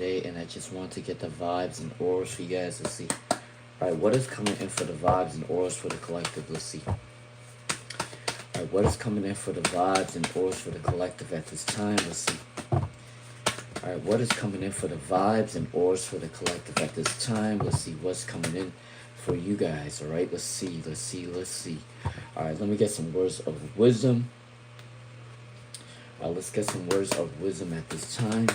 today, and I just want to get the vibes and auras for you guys. Let's see. All right, what is coming in for the vibes and auras for the collective? Let's see. All right, what is coming in for the vibes and auras for the collective at this time? Let's see. All right, what is coming in for the vibes and auras for the collective at this time? Let's see what's coming in for you guys. All right, let's see. All right, let me get some words of wisdom. Let's get some words of wisdom at this time.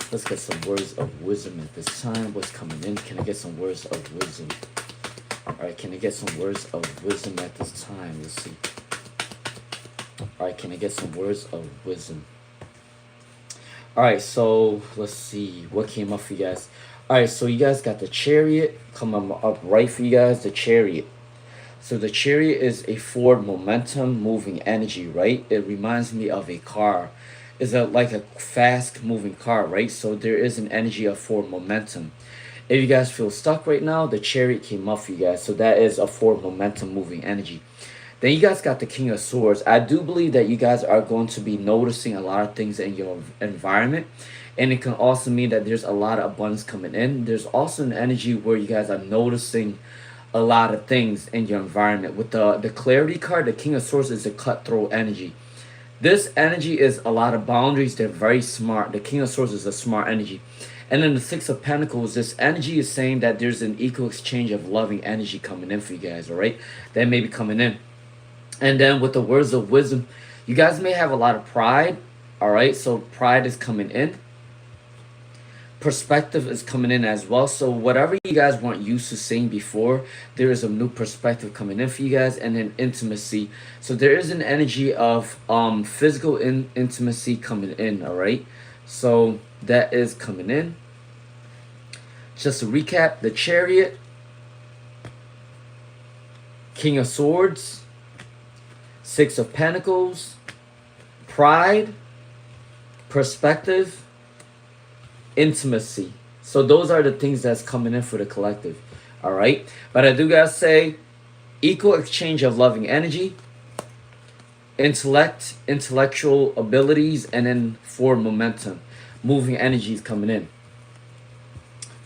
Let's get some words of wisdom at this time. What's coming in? Can I get some words of wisdom? All right, can I get some words of wisdom at this time? Let's see. All right, can I get some words of wisdom? All right, so let's see what came up for you guys. All right, so you guys got the Chariot coming up right for you guys. The Chariot. So the Chariot is a forward momentum moving energy, right? It reminds me of a car. It's like a fast moving car, right? So there is an energy of forward momentum. If you guys feel stuck right now, the Chariot came up for you guys. So that is a forward momentum moving energy. Then you guys got the King of Swords. I do believe that you guys are going to be noticing a lot of things in your environment. And it can also mean that there's a lot of abundance coming in. There's also an energy where you guys are noticing a lot of things in your environment. With the Clarity card, the King of Swords is a cutthroat energy. This energy is a lot of boundaries. They're very smart. The King of Swords is a smart energy. And then the Six of Pentacles, this energy is saying that there's an equal exchange of loving energy coming in for you guys, all right? That may be coming in. And then with the words of wisdom, you guys may have a lot of pride, all right? So pride is coming in. Perspective is coming in as well. So whatever you guys weren't used to seeing before, there is a new perspective coming in for you guys. And then intimacy. So there is an energy of physical intimacy coming in, all right? So that is coming in. Just to recap, the Chariot, King of Swords, Six of Pentacles, pride, perspective, intimacy. So those are the things that's coming in for the collective, all right? But I do gotta say, equal exchange of loving energy, intellect, intellectual abilities, and then forward momentum, moving energies coming in.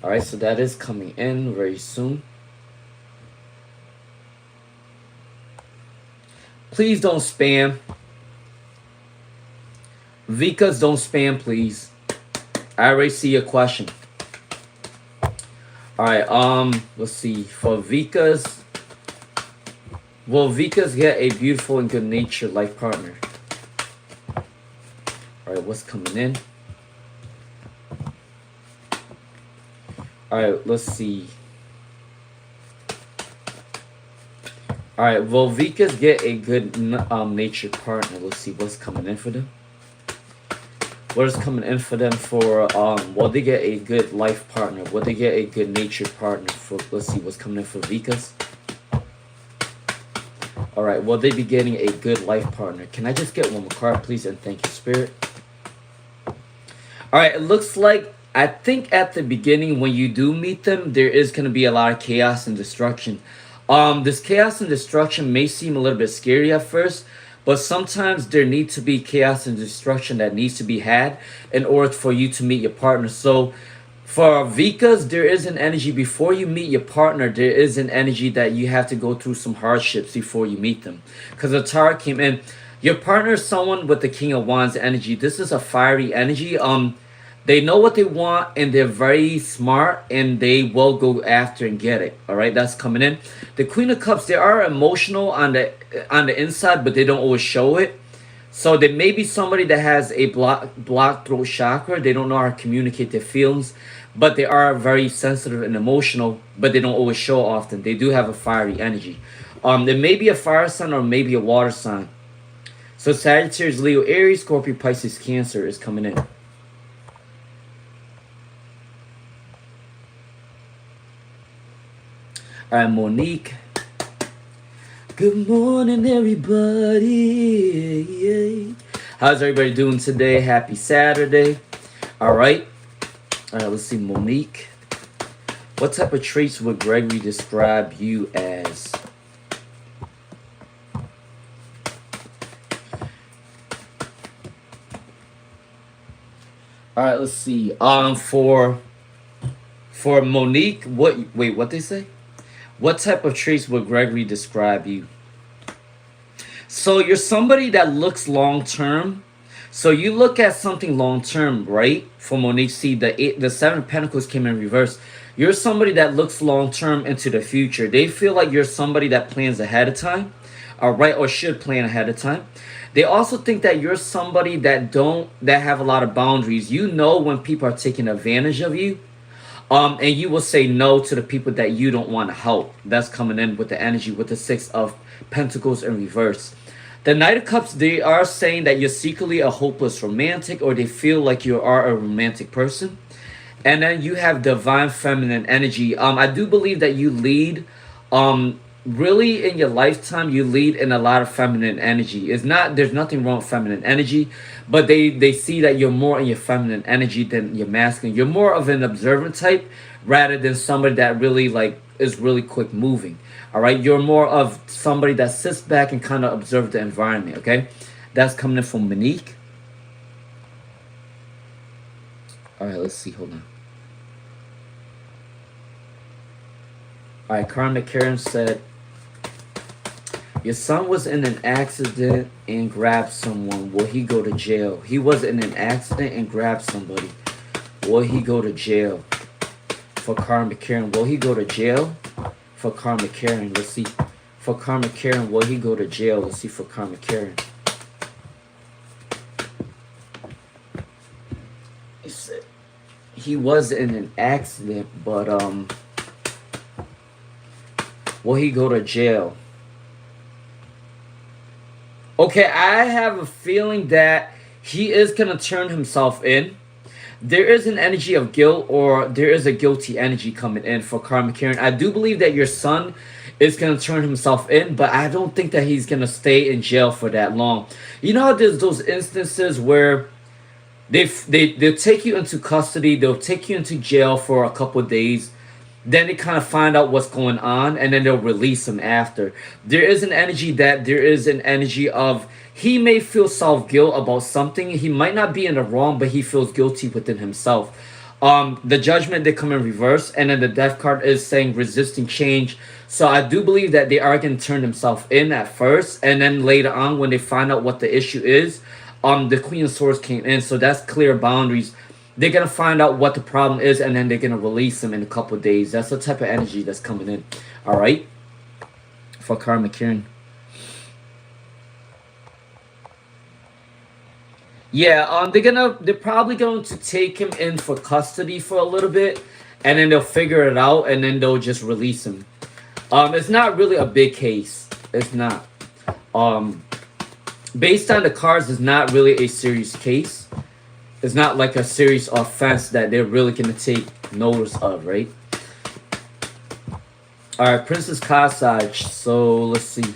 All right, so that is coming in very soon. Please don't spam. Vikas, don't spam, please. I already see your question. All right, let's see. For Vikas, will Vikas get a beautiful and good natured life partner? All right, what's coming in? All right, let's see. All right, will Vikas get a good natured partner? Let's see what's coming in for them. What is coming in for them for, will they get a good life partner? Will they get a good natured partner? For, let's see what's coming in for Vikas. All right, will they be getting a good life partner? Can I just get one more card, please? And thank you, Spirit. All right, it looks like, I think at the beginning when you do meet them, there is going to be a lot of chaos and destruction. This chaos and destruction may seem a little bit scary at first, but sometimes there needs to be chaos and destruction that needs to be had in order for you to meet your partner. So for Vikas, there is an energy before you meet your partner. There is an energy that you have to go through some hardships before you meet them. Because the Tower came in. Your partner is someone with the King of Wands energy. This is a fiery energy. They know what they want and they're very smart and they will go after and get it. All right, that's coming in. The Queen of Cups, they are emotional on the inside, but they don't always show it. So there may be somebody that has a blocked throat chakra. They don't know how to communicate their feelings, but they are very sensitive and emotional, but they don't always show often. They do have a fiery energy. There may be a fire sign or maybe a water sign. So Sagittarius, Leo, Aries, Scorpio, Pisces, Cancer is coming in. All right, Monique. Good morning, everybody. How's everybody doing today? Happy Saturday. All right. All right, let's see, Monique. What type of traits would Gregory describe you as? All right, let's see. For Monique, what they say? What type of traits would Gregory describe you? So you're somebody that looks long term. So you look at something long term, right? For Monique, see the Seven of Pentacles came in reverse. You're somebody that looks long term into the future. They feel like you're somebody that plans ahead of time, all right, or should plan ahead of time. They also think that you're somebody that have a lot of boundaries. You know when people are taking advantage of you. And you will say no to the people that you don't want to help. That's coming in with the energy with the Six of Pentacles in reverse. The Knight of Cups, they are saying that you're secretly a hopeless romantic, or they feel like you are a romantic person. And then you have divine feminine energy. I do believe that you lead, really in your lifetime, you lead in a lot of feminine energy. There's nothing wrong with feminine energy, but they see that you're more in your feminine energy than your masculine. You're more of an observant type rather than somebody that really is really quick moving. All right, you're more of somebody that sits back and kind of observe the environment. Okay, that's coming in from Monique. All right, let's see. Hold on. All right, Karma Karen said, your son was in an accident and grabbed someone. Will he go to jail? He was in an accident and grabbed somebody. Will he go to jail? For Karma Karen, will he go to jail? For Karma Karen, let's see. For Karma Karen, will he go to jail? Let's see for Karma Karen. He said he was in an accident, but will he go to jail? Okay, I have a feeling that he is going to turn himself in. There is an energy of guilt, or there is a guilty energy coming in for Karma Karen. I do believe that your son is going to turn himself in, but I don't think that he's going to stay in jail for that long. You know how there's those instances where they'll take you into custody, they'll take you into jail for a couple of days, then they kind of find out what's going on, and then they'll release him after. There is an energy of he may feel self-guilt about something. He might not be in the wrong, but he feels guilty within himself. The Judgment, they come in reverse, and then the Death card is saying resisting change. So I do believe that they are going to turn themselves in at first, and then later on when they find out what the issue is, the Queen of Swords came in, so that's clear boundaries. They're going to find out what the problem is, and then they're going to release them in a couple of days. That's the type of energy that's coming in. All right? For Karma Karen. Yeah, they're probably going to take him in for custody for a little bit, and then they'll figure it out, and then they'll just release him. It's not really a big case. It's not. Based on the cards, it's not really a serious case. It's not like a serious offense that they're really going to take notice of, right? All right, Princess Kasaj. So let's see.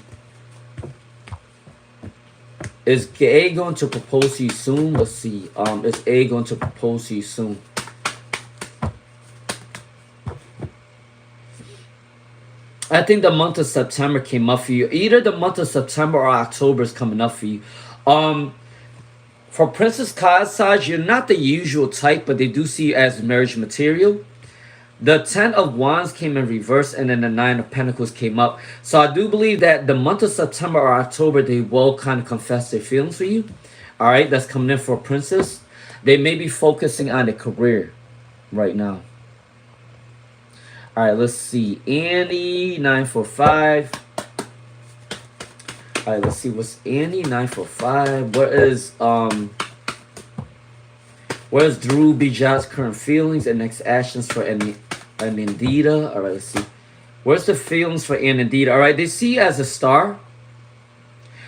Is A going to propose to you soon? Let's see. Is A going to propose to you soon? I think the month of September came up for you. Either the month of September or October is coming up for you. For Princess Kasaj, you're not the usual type, but they do see you as marriage material. The 10 of Wands came in reverse, and then the 9 of Pentacles came up. So I do believe that the month of September or October, they will kind of confess their feelings for you. All right, that's coming in for Princess. They may be focusing on their career right now. All right, let's see. Annie, 945. All right, let's see. What's Annie, 945? What is Drew Bijat's current feelings and next actions for Anindita? All right, let's see. Where's the feelings for Anindita? All right, they see you as a star.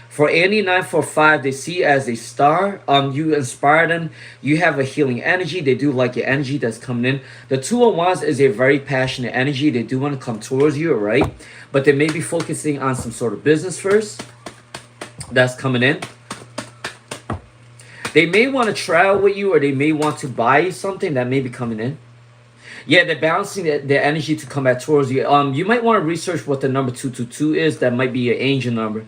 For Annie, 945, they see you as a star. You inspire them. You have a healing energy. They do like your energy that's coming in. The 2 of Wands is a very passionate energy. They do want to come towards you, right? But they may be focusing on some sort of business first. That's coming in. They may want to travel with you, or they may want to buy you something that may be coming in. Yeah, they're balancing their energy to come back towards you. You might want to research what the number 222 is. That might be your angel number.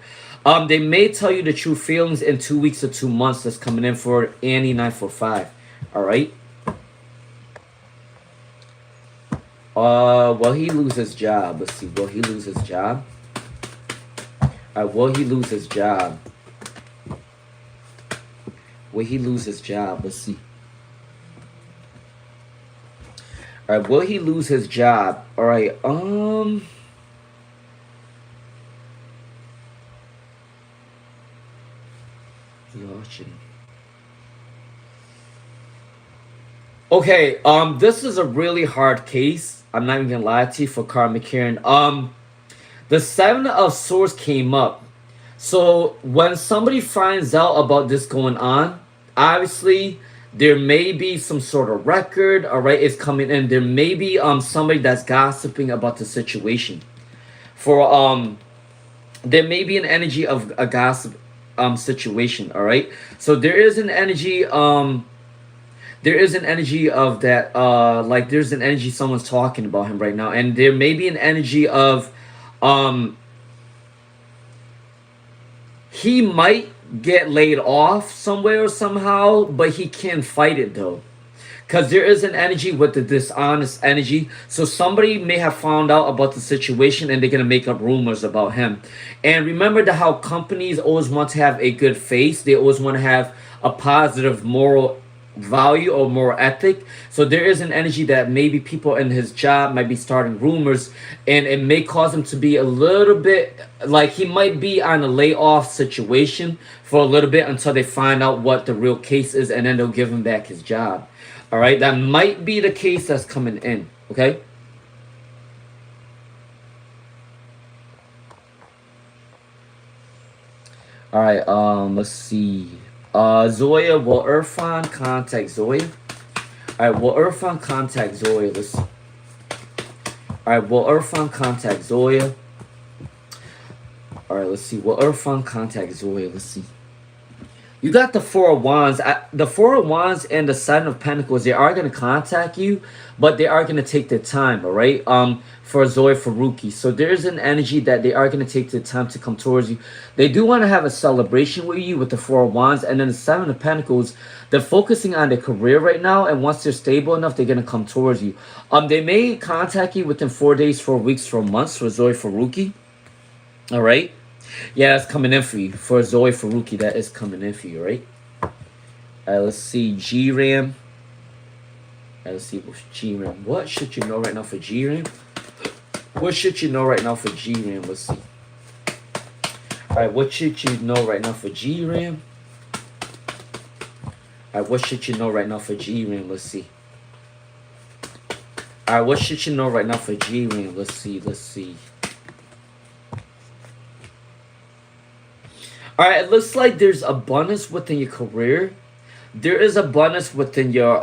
They may tell you the true feelings in 2 weeks or 2 months that's coming in for Annie 945. All right. Will he lose his job? Let's see. Will he lose his job? Will he lose his job? Will he lose his job? Let's see. All right. Will he lose his job? All right. Exhaustion. Okay. This is a really hard case. I'm not even gonna lie to you for Karma Karen. The Seven of Swords came up. So when somebody finds out about this going on, obviously there may be some sort of record, all right, it's coming in. There may be somebody that's gossiping about the situation. For there may be an energy of a gossip situation, all right? So there is an energy of that like there's an energy someone's talking about him right now, and there may be an energy of um he might get laid off somewhere or somehow, but he can't fight it though. Because there is an energy with the dishonest energy. So somebody may have found out about the situation and they're going to make up rumors about him. And remember that how companies always want to have a good face. They always want to have a positive moral value or moral ethic. So there is an energy that maybe people in his job might be starting rumors, and it may cause him to be a little bit like he might be on a layoff situation for a little bit until they find out what the real case is, and then they'll give him back his job. All right, that might be the case that's coming in. Okay. All right. Let's see. Zoya, will Irfan contact Zoya? All right. Will Irfan contact Zoya? Let's see. All right. Will Irfan contact Zoya? All right. Let's see. Will Irfan contact Zoya? Let's see. You got the Four of Wands. The Four of Wands and the Seven of Pentacles, they are going to contact you, but they are going to take their time, all right? For Zoe Faruqi. So there's an energy that they are going to take the time to come towards you. They do want to have a celebration with you with the Four of Wands. And then the Seven of Pentacles, they're focusing on their career right now. And once they're stable enough, they're going to come towards you. They may contact you within 4 days, 4 weeks, 4 months for Zoe Faruqi. All right? Yeah, that's coming in for you. For Zoe Faruqi, that is coming in for you, right? All right, let's see. G-Ram. All right, let's see. G-Ram. What should you know right now for G-Ram? What should you know right now for G-Ram? Let's see. All right, what should you know right now for G-Ram? All right, what should you know right now for G-Ram? Let's see. All right, what should you know right now for G-Ram? Let's see. Let's see. All right, it looks like there's abundance within your career. There is abundance within your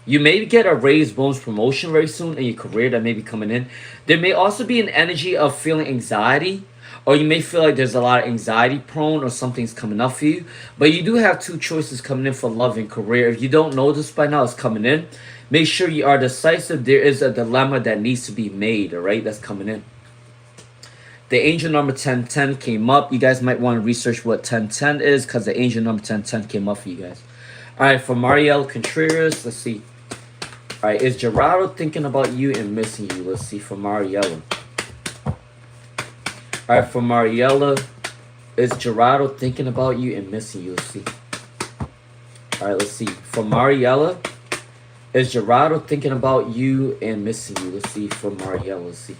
you may get a raise, bonus, promotion very soon in your career that may be coming in. There may also be an energy of feeling anxiety, or you may feel like there's a lot of anxiety prone or something's coming up for you. But you do have two choices coming in for love and career. If you don't know this by now, it's coming in. Make sure you are decisive. There is a dilemma that needs to be made, all right? That's coming in. The angel number 1010 came up. You guys might want to research what 1010 is, because the angel number 1010 came up for you guys. All right, for Marielle Contreras, let's see. All right, is Gerardo thinking about you and missing you? Let's see for Mariella. All right, for Mariella, is Gerardo thinking about you and missing you? Let's see. All right, let's see. For Mariella, is Gerardo thinking about you and missing you? Let's see for Mariella. Let's see.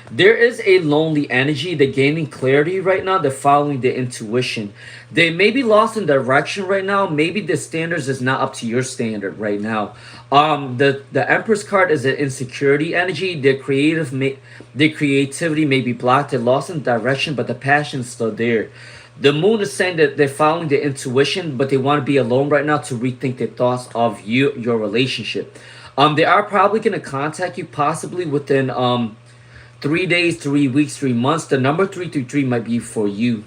There is a lonely energy. They're gaining clarity right now. They're following their intuition. They may be lost in direction right now. Maybe the standards is not up to your standard right now. The Empress card is an insecurity energy. Their creativity may be blocked. They're lost in direction, but the passion is still there. The moon is saying that they're following their intuition, but they want to be alone right now to rethink their thoughts of your relationship. They are probably going to contact you possibly within 3 days, 3 weeks, 3 months. The number 333 might be for you.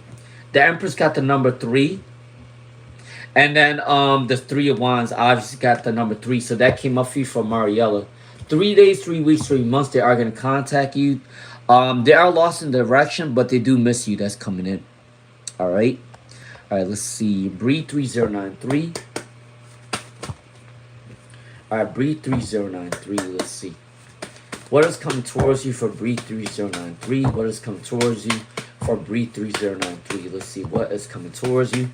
The Empress got the number 3. And then the Three of Wands obviously got the number 3. So that came up for you for Mariella. 3 days, 3 weeks, 3 months, they are going to contact you. They are lost in direction, but they do miss you. That's coming in. All right. All right. Let's see. Breed 3093. All right. Breed 3093. Let's see. What is coming towards you for Breed 3093? What is coming towards you for Breed 3093? Let's see. What is coming towards you?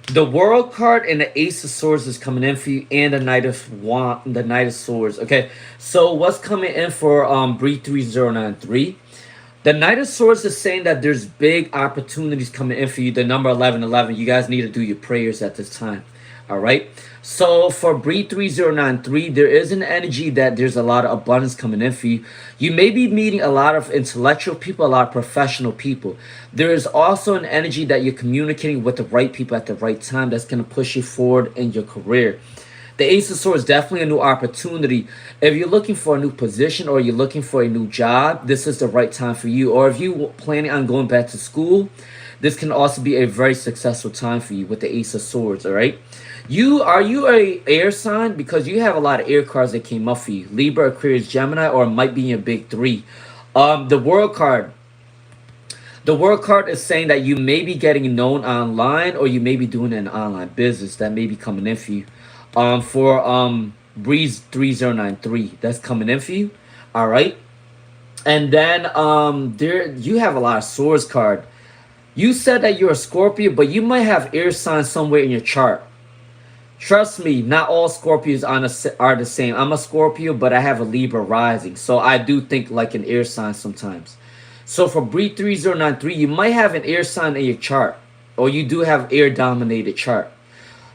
The World card and the Ace of Swords is coming in for you, and the Knight of Swords. Okay, so what's coming in for Breed 3093? The Knight of Swords is saying that there's big opportunities coming in for you. The number 1111. You guys need to do your prayers at this time. All right. So for Breed 3093, there is an energy that there's a lot of abundance coming in for you. You may be meeting a lot of intellectual people, a lot of professional people. There is also an energy that you're communicating with the right people at the right time that's going to push you forward in your career. The Ace of Swords is definitely a new opportunity. If you're looking for a new position or you're looking for a new job, this is the right time for you. Or if you're planning on going back to school, this can also be a very successful time for you with the Ace of Swords, all right? Are you a air sign? Because you have a lot of air cards that came up for you. Libra, Aquarius, Gemini, or it might be in your big three. The World card. The World card is saying that you may be getting known online, or you may be doing an online business that may be coming in for you. For Breeze 3093, that's coming in for you. All right. And then there you have a lot of Swords card. You said that you're a Scorpio, but you might have air signs somewhere in your chart. Trust me, not all Scorpios are the same. I'm a Scorpio, but I have a Libra rising. So I do think like an air sign sometimes. So for Breed 3093, you might have an air sign in your chart. Or you do have air-dominated chart.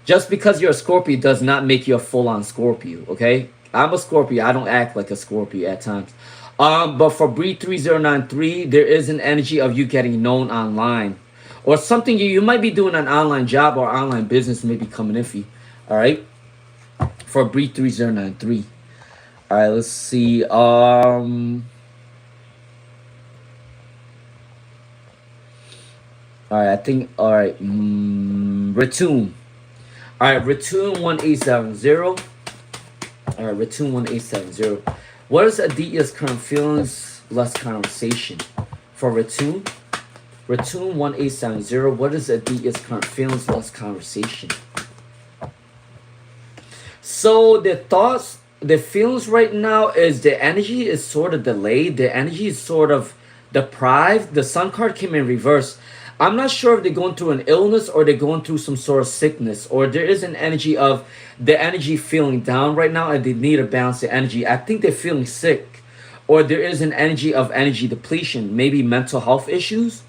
Just because you're a Scorpio does not make you a full-on Scorpio, okay? I'm a Scorpio. I don't act like a Scorpio at times. But for Breed 3093, there is an energy of you getting known online. Or something you might be doing an online job or online business may be coming in for you. All right, for Breed 3093. All right, let's see. All right, I think. All right, Return. All right, Return 1870. All right, Return 1870. What is Aditya's current feelings? Less conversation. For Return 1870. What is Aditya's current feelings? Less conversation. So the thoughts, the feelings right now is the energy is sort of delayed. The energy is sort of deprived. The Sun card came in reverse. I'm not sure if they're going through an illness or they're going through some sort of sickness, or there is an energy of the energy feeling down right now and they need to balance the energy. I think they're feeling sick, or there is an energy of energy depletion, maybe mental health issues.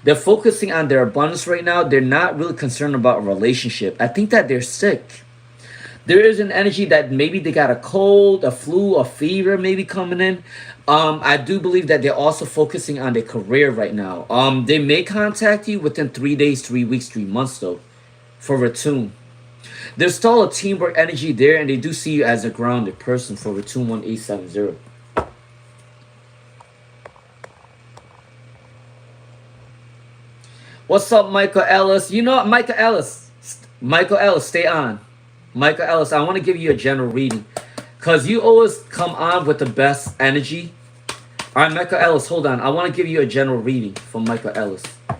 They're focusing on their abundance right now. They're not really concerned about a relationship. I think that they're sick. There is an energy that maybe they got a cold, a flu, a fever maybe coming in. I do believe that they're also focusing on their career right now. They may contact you within 3 days, 3 weeks, 3 months though, for Return. There's still a teamwork energy there, and they do see you as a grounded person for Return 1870. What's up, Michael Ellis? You know what, Michael Ellis? Michael Ellis, stay on. Michael Ellis, I want to give you a general reading, because you always come on with the best energy. All right, Michael Ellis, hold on. I want to give you a general reading from Michael Ellis. All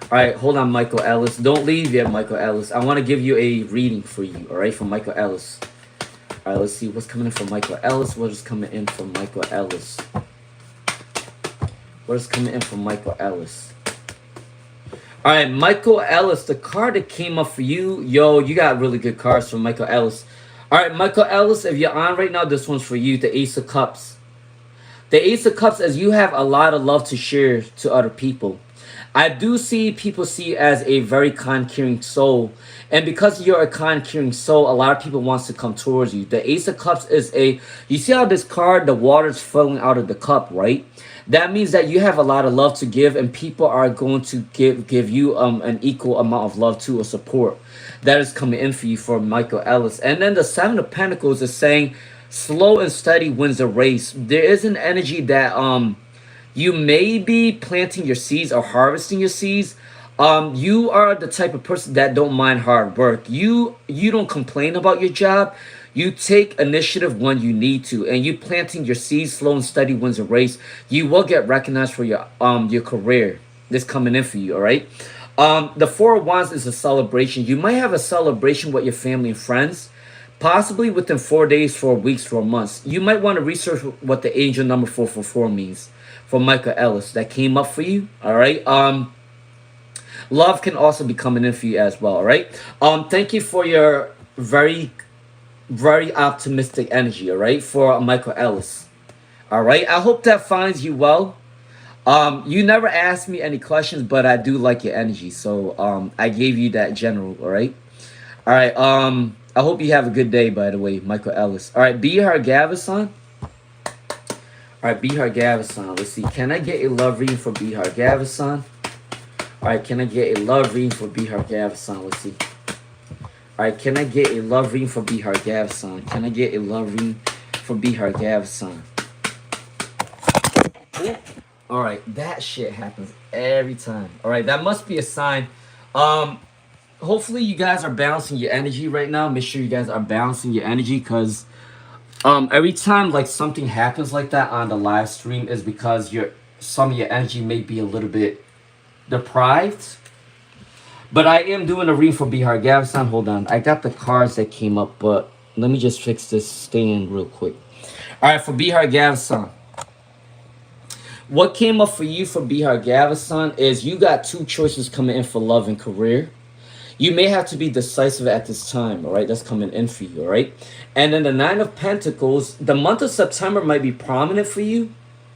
right, hold on, Michael Ellis. Don't leave yet, Michael Ellis. I want to give you a reading for you, all right, from Michael Ellis. All right, let's see what's coming in from Michael Ellis. What is coming in from Michael Ellis? What is coming in from Michael Ellis? All right, Michael Ellis, the card that came up for you, yo, you got really good cards from Michael Ellis. All right, Michael Ellis, if you're on right now, this one's for you, the Ace of Cups. The Ace of Cups, as you have a lot of love to share to other people. I do see people see you as a very kind, caring soul. And because you're a kind, caring soul, a lot of people wants to come towards you. The Ace of Cups is you see how this card, the water's flowing out of the cup, right? That means that you have a lot of love to give, and people are going to give you an equal amount of love too, or support. That is coming in for you for Michael Ellis. And then the Seven of Pentacles is saying slow and steady wins the race. There is an energy that you may be planting your seeds or harvesting your seeds. You are the type of person that don't mind hard work. You don't complain about your job. You take initiative when you need to, and you planting your seeds slow and steady wins a race. You will get recognized for your career that's coming in for you. All right. The Four of Wands is a celebration. You might have a celebration with your family and friends, possibly within 4 days, 4 weeks, 4 months. You might want to research what the angel number 444 means for Michael Ellis that came up for you. All right. Love can also be coming in for you as well. All right. Thank you for your very, very optimistic energy. All right, for Michael Ellis. All right. I hope that finds you well. You never asked me any questions, but I do like your energy, so I gave you that general. All right. All right. I hope you have a good day. By the way, Michael Ellis. All right. Bihar Gavasan. All right, Bihar Gavasan. Let's see. Can I get a love reading for Bihar Gavasan? All right, can I get a love reading for Bihar Gavasan? Let's see. All right, can I get a love reading for Bihar Gavasan? Can I get a love reading for Bihar Gavasan? All right, that shit happens every time. All right, that must be a sign. Hopefully you guys are balancing your energy right now. Make sure you guys are balancing your energy, because every time like something happens like that on the live stream is because some of your energy may be a little bit deprived. But I am doing a read for Bihar Gavasan. Hold on, I got the cards that came up, but let me just fix this stand real quick. All right, for Bihar Gavasan, what came up for you for Bihar Gavasan is you got two choices coming in for love and career. You may have to be decisive at this time. All right, that's coming in for you. All right, and then the Nine of Pentacles, the month of September might be prominent for you.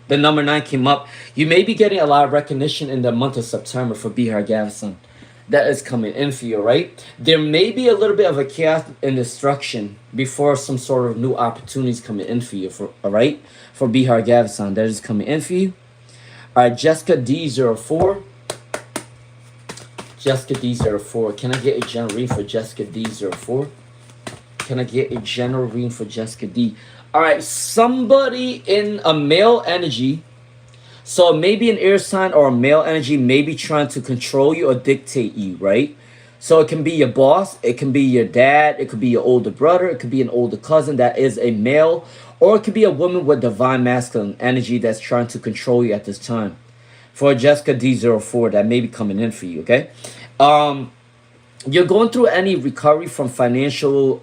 The number 9 came up. You may be getting a lot of recognition in the month of September for Bihar Gavasan. That is coming in for you, right? There may be a little bit of a chaos and destruction before some sort of new opportunities coming in for you, all right? For Bihar Gavasan, that is coming in for you. All right, Jessica D04. Jessica D04. Can I get a general reading for Jessica D04? Can I get a general reading for Jessica D? All right, somebody in a male energy, so maybe an air sign or a male energy, may be trying to control you or dictate you, right? So it can be your boss, it can be your dad, it could be your older brother, it could be an older cousin that is a male, or it could be a woman with divine masculine energy that's trying to control you at this time. For Jessica D04, that may be coming in for you, okay? You're going through any recovery from financial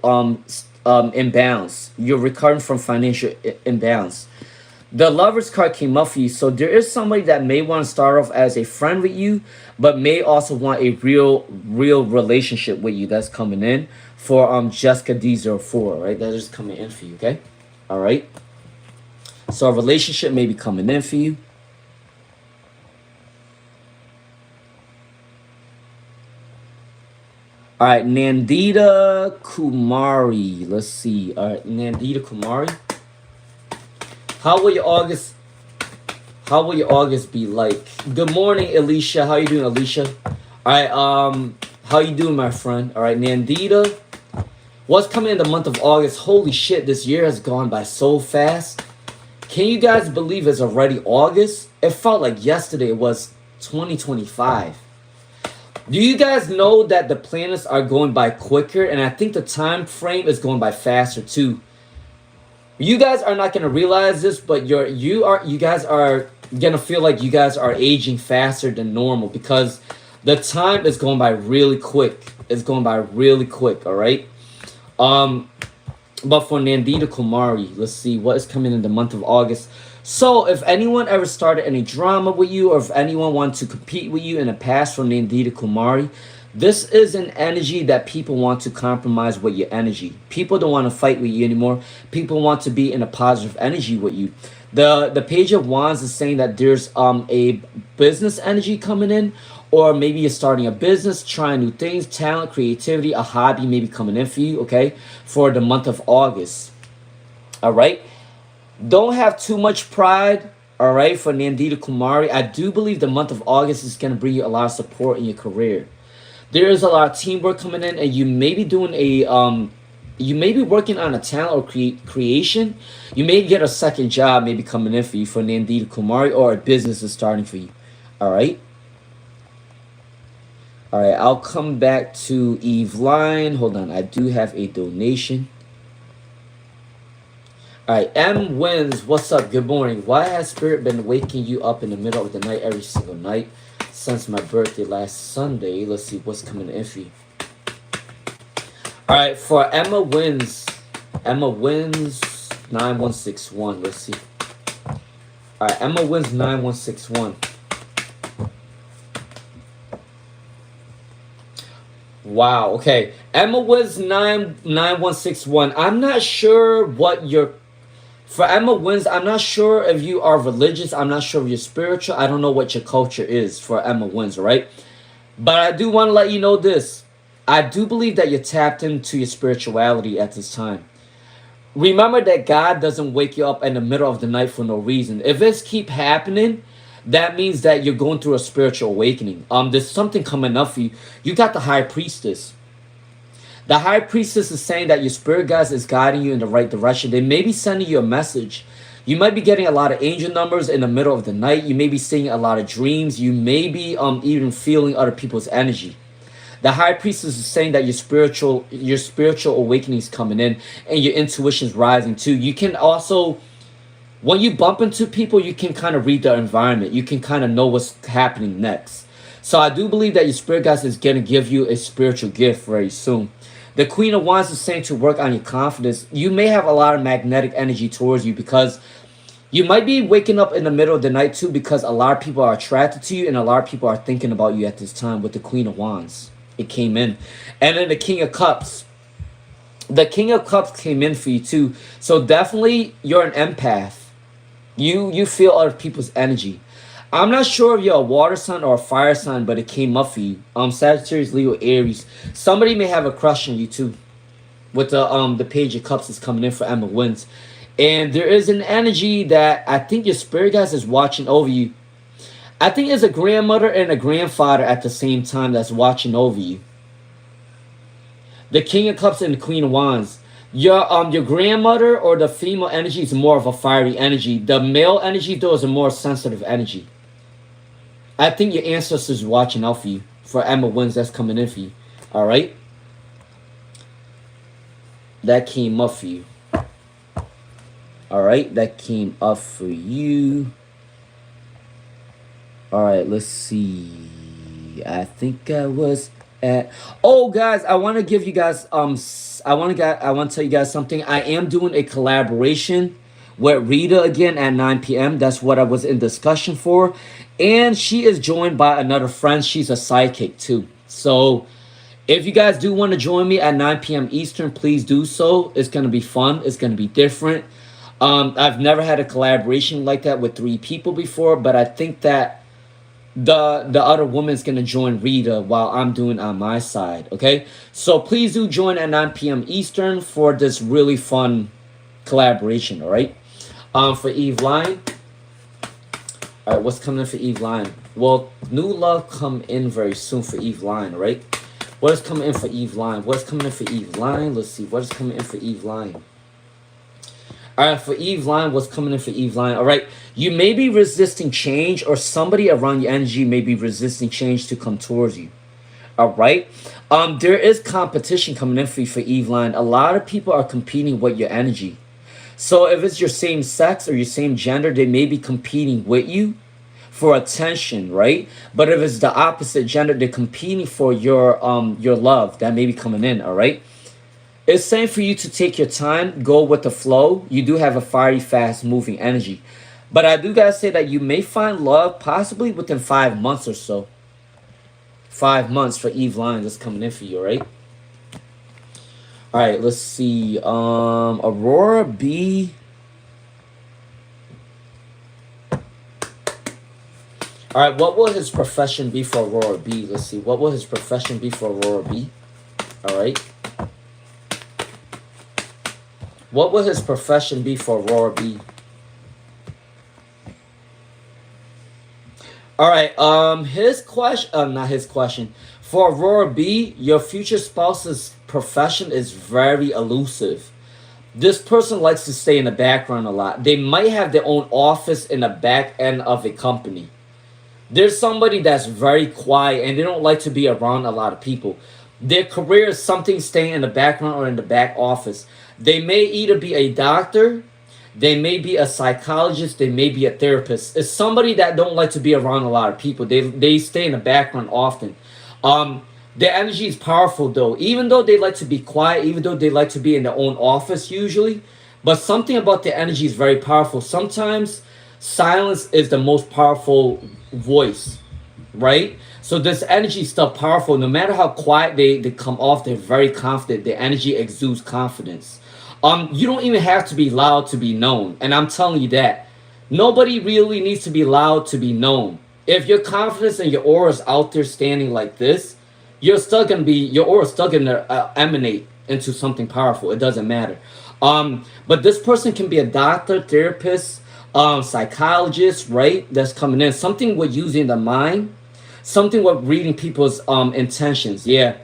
imbalance. You're recovering from financial imbalance. The Lovers card came up for you, so there is somebody that may want to start off as a friend with you, but may also want a real relationship with you. That's coming in for Jessica D04, right? That is coming in for you, okay? All right. So a relationship may be coming in for you. All right, Nandita Kumari. Let's see. All right, Nandita Kumari. How will your August be like? Good morning, Alicia. How you doing, Alicia? All right, how you doing, my friend? All right, Nandita. What's coming in the month of August? Holy shit, this year has gone by so fast. Can you guys believe it's already August? It felt like yesterday was 2025. Do you guys know that the planets are going by quicker? And I think the time frame is going by faster too. You guys are not going to realize this, but you guys are going to feel like you guys are aging faster than normal, because the time is going by really quick. It's going by really quick, all right? But for Nandita Kumari, let's see what is coming in the month of August. So if anyone ever started any drama with you, or if anyone wanted to compete with you in the past for Nandita Kumari, this is an energy that people want to compromise with your energy. People don't want to fight with you anymore. People want to be in a positive energy with you. The Page of Wands is saying that there's a business energy coming in, or maybe you're starting a business, trying new things, talent, creativity, a hobby may be coming in for you, okay, for the month of August. All right. Don't have too much pride, all right, for Nandita Kumari. I do believe the month of August is going to bring you a lot of support in your career. There is a lot of teamwork coming in, and you may be doing you may be working on a talent or creation. You may get a second job maybe coming in for you for Nandita Kumari, or a business is starting for you, all right? All right, I'll come back to Eve Line. Hold on, I do have a donation. All right, M Wins, what's up? Good morning. Why has Spirit been waking you up in the middle of the night every single night since my birthday last Sunday? Let's see what's coming in for you. All right, for Emma Wins 9161. Let's see. All right, Emma Wins 9161. Wow. Okay, Emma Wins 9161. I'm not sure what your for Emma Wins. I'm not sure if you are religious. I'm not sure if you're spiritual. I don't know what your culture is for Emma Wins. Right, but I do want to let you know this. I do believe that you're tapped into your spirituality at this time. Remember that God doesn't wake you up in the middle of the night for no reason. If this keep happening, that means that you're going through a spiritual awakening. There's something coming up for you. You got the high priestess. The high priestess is saying that your spirit guides is guiding you in the right direction. They may be sending you a message. You might be getting a lot of angel numbers in the middle of the night. You may be seeing a lot of dreams. You may be even feeling other people's energy. The high priestess is saying that your spiritual awakening is coming in and your intuition is rising too. You can also, when you bump into people, you can kind of read their environment. You can kind of know what's happening next. So I do believe that your spirit guides is going to give you a spiritual gift very soon. The Queen of Wands is saying to work on your confidence. You may have a lot of magnetic energy towards you because you might be waking up in the middle of the night too, because a lot of people are attracted to you and a lot of people are thinking about you at this time with the Queen of Wands. It came in. And then the King of Cups. The King of Cups came in for you too. So definitely you're an empath. You feel other people's energy. I'm not sure if you're a water sign or a fire sign, but it came up for you. Sagittarius, Leo, Aries. Somebody may have a crush on you too. With the Page of Cups is coming in for Emma Wins. And there is an energy that I think your spirit guides is watching over you. I think it's a grandmother and a grandfather at the same time that's watching over you. The King of Cups and the Queen of Wands. Your grandmother or the female energy is more of a fiery energy. The male energy though is a more sensitive energy. I think your ancestors are watching out for you. For Emma Wins, that's coming in for you. Alright? That came up for you. Alright, that came up for you. Alright, let's see. I think I was at... Oh, guys, I want to give you guys... I want to tell you guys something. I am doing a collaboration with Rita again at 9 p.m. That's what I was in discussion for. And she is joined by another friend. She's a sidekick too. So if you guys do want to join me at 9 p.m. Eastern, please do so. It's going to be fun. It's going to be different. I've never had a collaboration like that with 3 people before, but I think that the other woman's going to join Rita while I'm doing on my side, okay? So please do join at 9 p.m. Eastern for this really fun collaboration, all right? For Eve Line. All right, what's coming in for Eve Line? Well, new love come in very soon for Eve Line, all right? What is coming in for Eve Line? What's coming in for Eve Line? Let's see. What is coming in for Eve Line? All right, for Eve Line, what's coming in for Eve Line? All right, you may be resisting change, or somebody around your energy may be resisting change to come towards you. All right, there is competition coming in for you for Eve Line. A lot of people are competing with your energy. So if it's your same sex or your same gender, they may be competing with you for attention, right? But if it's the opposite gender, they're competing for your love that may be coming in. All right. It's saying for you to take your time, go with the flow. You do have a fiery, fast-moving energy. But I do gotta say that you may find love possibly within 5 months or so. 5 months for Eve Line that's coming in for you, right? All right, let's see. Aurora B. All right, what will his profession be for Aurora B? Let's see. What will his profession be for Aurora B? All right. What will his profession be for Aurora B? All right. His question, not his question. For Aurora B, your future spouse's profession is very elusive. This person likes to stay in the background a lot. They might have their own office in the back end of a company. There's somebody that's very quiet and they don't like to be around a lot of people. Their career is something staying in the background or in the back office. They may either be a doctor, they may be a psychologist, they may be a therapist. It's somebody that don't like to be around a lot of people. They stay in the background often. Their energy is powerful though. Even though they like to be quiet, even though they like to be in their own office usually, but something about their energy is very powerful. Sometimes silence is the most powerful voice, right? So this energy is still powerful. No matter how quiet they come off, they're very confident. Their energy exudes confidence. You don't even have to be loud to be known. And I'm telling you that. Nobody really needs to be loud to be known. If your confidence and your aura is out there standing like this, your aura is still gonna emanate into something powerful. It doesn't matter. But this person can be a doctor, therapist, psychologist, right? That's coming in. Something with using the mind, something with reading people's intentions. Yeah,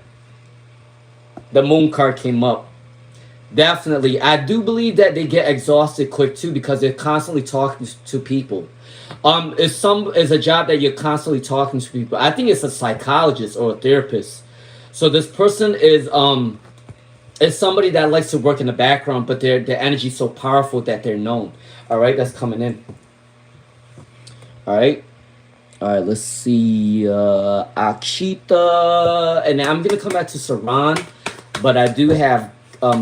the moon card came up. Definitely. I do believe that they get exhausted quick too because they're constantly talking to people. Is a job that you're constantly talking to people. I think it's a psychologist or a therapist. So this person is somebody that likes to work in the background, but their energy is so powerful that they're known. All right, that's coming in. All right. All right, let's see. Akshita. And I'm going to come back to Saran, but I do have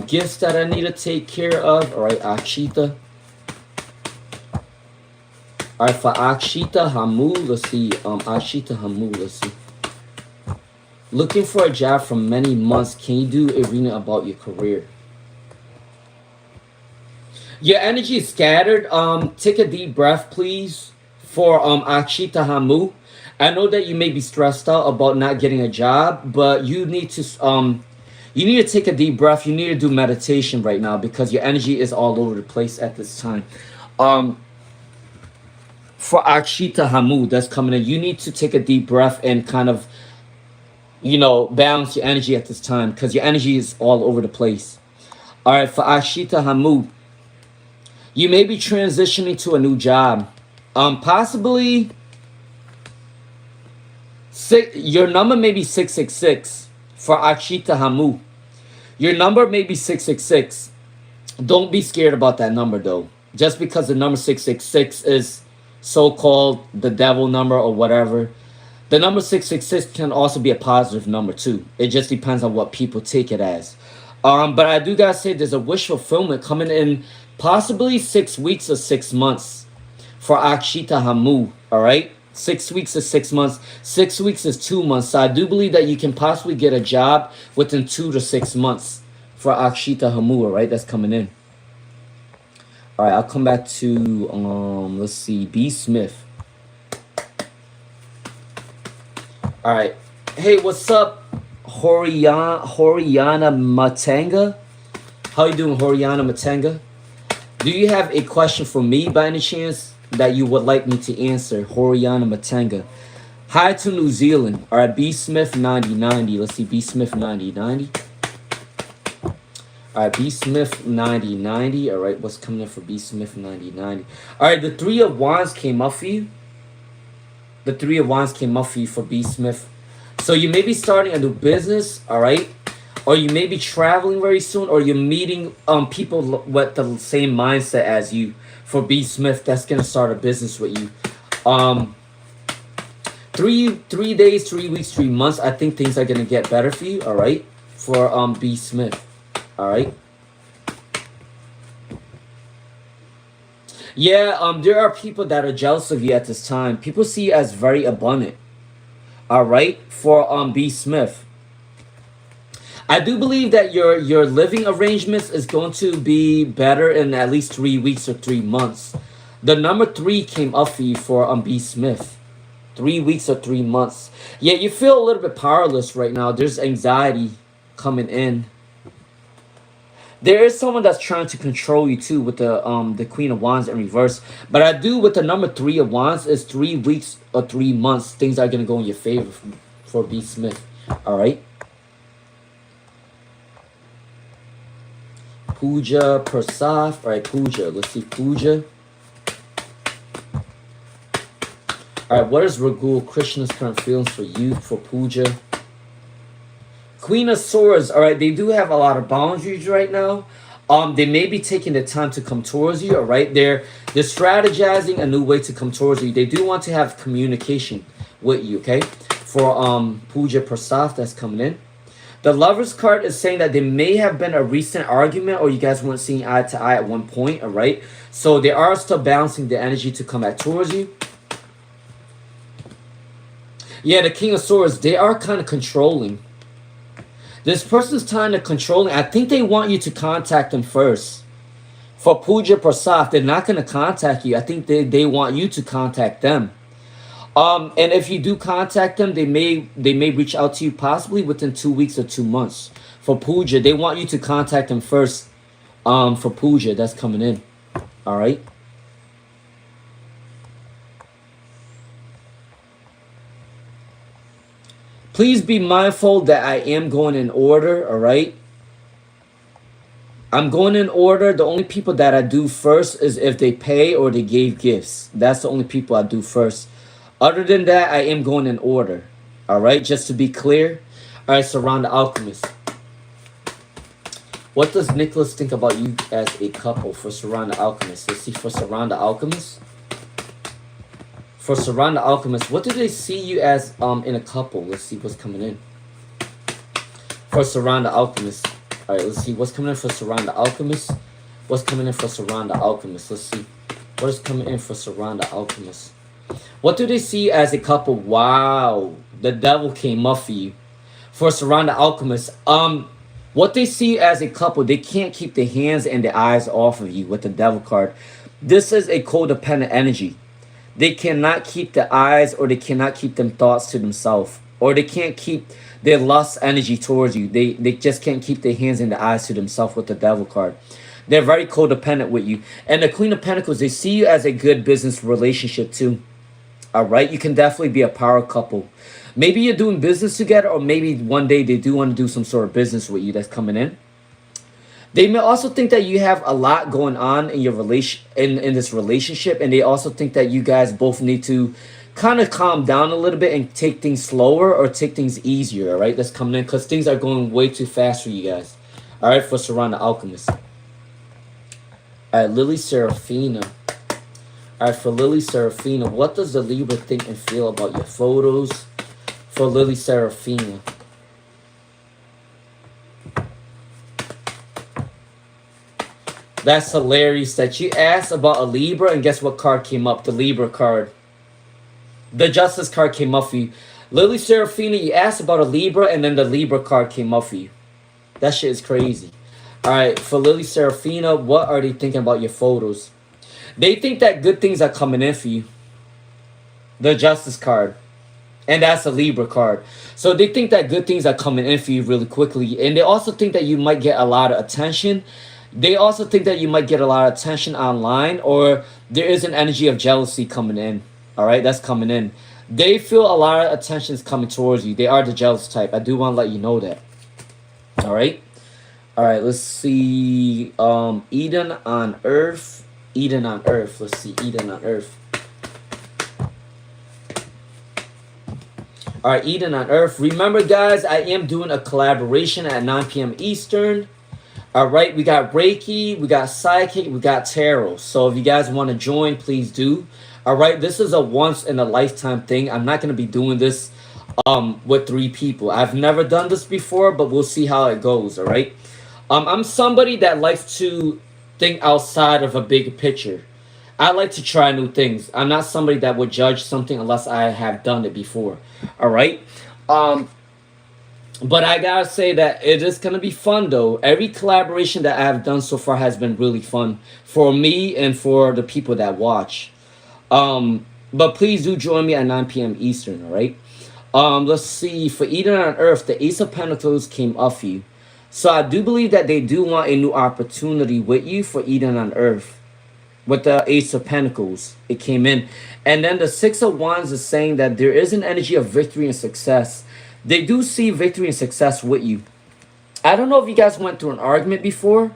gifts that I need to take care of. All right, Akshita. All right, for Akshita Hamu, let's see. Akshita Hamu, let's see. Looking for a job for many months. Can you do a reading about your career? Your energy is scattered. Take a deep breath, please. For Akshita Hamu, I know that you may be stressed out about not getting a job, but you need to take a deep breath. You need to do meditation right now because your energy is all over the place at this time. For Akshita Hamu, that's coming in. You need to take a deep breath and kind of, balance your energy at this time because your energy is all over the place. All right, for Akshita Hamu, you may be transitioning to a new job. Possibly, your number may be 666 for Akshita Hamu. Your number may be 666. Don't be scared about that number though. Just because the number 666 is so-called the devil number or whatever, the number 666 can also be a positive number too. It just depends on what people take it as. But I do gotta say there's a wish fulfillment coming in possibly 6 weeks or 6 months for Akshita Hamu. All right, 6 weeks or 6 months. 6 weeks is 2 months. So I do believe that you can possibly get a job within 2 to 6 months for Akshita Hamu. All right, that's coming in. All right, I'll come back to let's see, B Smith. All right, hey, what's up, Horiana Matanga? How you doing, Horiana Matanga? Do you have a question for me by any chance that you would like me to answer, Horiana Matanga? Hi to New Zealand. All right, B Smith 9090. Let's see, B Smith 9090. All right, B Smith 9090. All right, what's coming in for B Smith 9090? All right, the Three of Wands came up for you. The Three of Wands came up for you for B Smith. So you may be starting a new business, all right? Or you may be traveling very soon, or you're meeting people with the same mindset as you. For B Smith, that's gonna start a business with you. 3 days, 3 weeks, 3 months. I think things are gonna get better for you, all right? For B Smith. All right. Yeah, there are people that are jealous of you at this time. People see you as very abundant. All right, for B Smith. I do believe that your living arrangements is going to be better in at least 3 weeks or 3 months. The number 3 came up for you for B Smith. 3 weeks or 3 months. Yeah, you feel a little bit powerless right now. There's anxiety coming in. There is someone that's trying to control you too with the Queen of Wands in reverse. But I do with the number 3 of Wands is 3 weeks or 3 months. Things are gonna go in your favor for B Smith. All right. Pooja Prasad. All right, Pooja. Let's see, Pooja. All All right, what is Ragul Krishna's current feelings for you, for Pooja? Queen of Swords, all right, they do have a lot of boundaries right now. They may be taking the time to come towards you, all right? They're strategizing a new way to come towards you. They do want to have communication with you, okay? For Pooja Prasad that's coming in. The Lover's card is saying that there may have been a recent argument or you guys weren't seeing eye to eye at one point, all right? So they are still balancing the energy to come back towards you. Yeah, the King of Swords, they are kind of controlling. This person's kind of controlling. I think they want you to contact them first. For Pooja Prasad, they're not going to contact you. I think they want you to contact them. And if you do contact them, they may reach out to you possibly within 2 weeks or 2 months. For Pooja, they want you to contact them first. For Pooja, that's coming in. All right. Please be mindful that I am going in order, all right? I'm going in order. The only people that I do first is if they pay or they gave gifts. That's the only people I do first. Other than that, I am going in order, all right? Just to be clear. All right, Surround the Alchemist. What does Nicholas think about you as a couple for Surround the Alchemist? Let's see for Surround the Alchemist. For Surround the Alchemist, what do they see you as in a couple? Let's see what's coming in. For Surround the Alchemist. All right, let's see what's coming in for Surround the Alchemist. What's coming in for Surround the Alchemist? Let's see. What is coming in for Surround the Alchemist? What do they see you as a couple? Wow, the devil came up for you. For Surround the Alchemist, what they see you as a couple, they can't keep their hands and their eyes off of you with the devil card. This is a codependent energy. They cannot keep the eyes or they cannot keep them thoughts to themselves. Or they can't keep their lust energy towards you. They just can't keep their hands and their eyes to themselves with the devil card. They're very codependent with you. And the Queen of Pentacles, they see you as a good business relationship too. All right? You can definitely be a power couple. Maybe you're doing business together or maybe one day they do want to do some sort of business with you that's coming in. They may also think that you have a lot going on in your in this relationship, and they also think that you guys both need to kind of calm down a little bit and take things slower or take things easier, all right? That's coming in because things are going way too fast for you guys. All right, for Surround the Alchemist. All right, Lily Serafina. All right, for Lily Serafina, what does the Libra think and feel about your photos? For Lily Serafina. That's hilarious that you asked about a Libra and guess what card came up? The Libra card. The Justice card came up for you. Lily Serafina, you asked about a Libra and then the Libra card came up for you. That shit is crazy. Alright, for Lily Serafina, what are they thinking about your photos? They think that good things are coming in for you. The Justice card. And that's a Libra card. So they think that good things are coming in for you really quickly. And they also think that you might get a lot of attention. They also think that you might get a lot of attention online or there is an energy of jealousy coming in. All right, that's coming in. They feel a lot of attention is coming towards you. They are the jealous type. I do want to let you know that. All right. All right, let's see. Eden on Earth. Eden on Earth. Let's see. Eden on Earth. All right, Eden on Earth. Remember, guys, I am doing a collaboration at 9 p.m. Eastern. All right, we got Reiki, we got Psychic, we got Tarot. So if you guys want to join, please do. All right, this is a once-in-a-lifetime thing. I'm not going to be doing this with 3 people. I've never done this before, but we'll see how it goes, all right? I'm somebody that likes to think outside of a big picture. I like to try new things. I'm not somebody that would judge something unless I have done it before, all right? But I gotta say that it is gonna be fun though. Every collaboration that I have done so far has been really fun for me and for the people that watch. But please do join me at 9 p.m. Eastern, all right? Let's see. For Eden on Earth, the Ace of Pentacles came up for you. So I do believe that they do want a new opportunity with you for Eden on Earth. With the Ace of Pentacles, it came in. And then the Six of Wands is saying that there is an energy of victory and success. They do see victory and success with you. I don't know if you guys went through an argument before.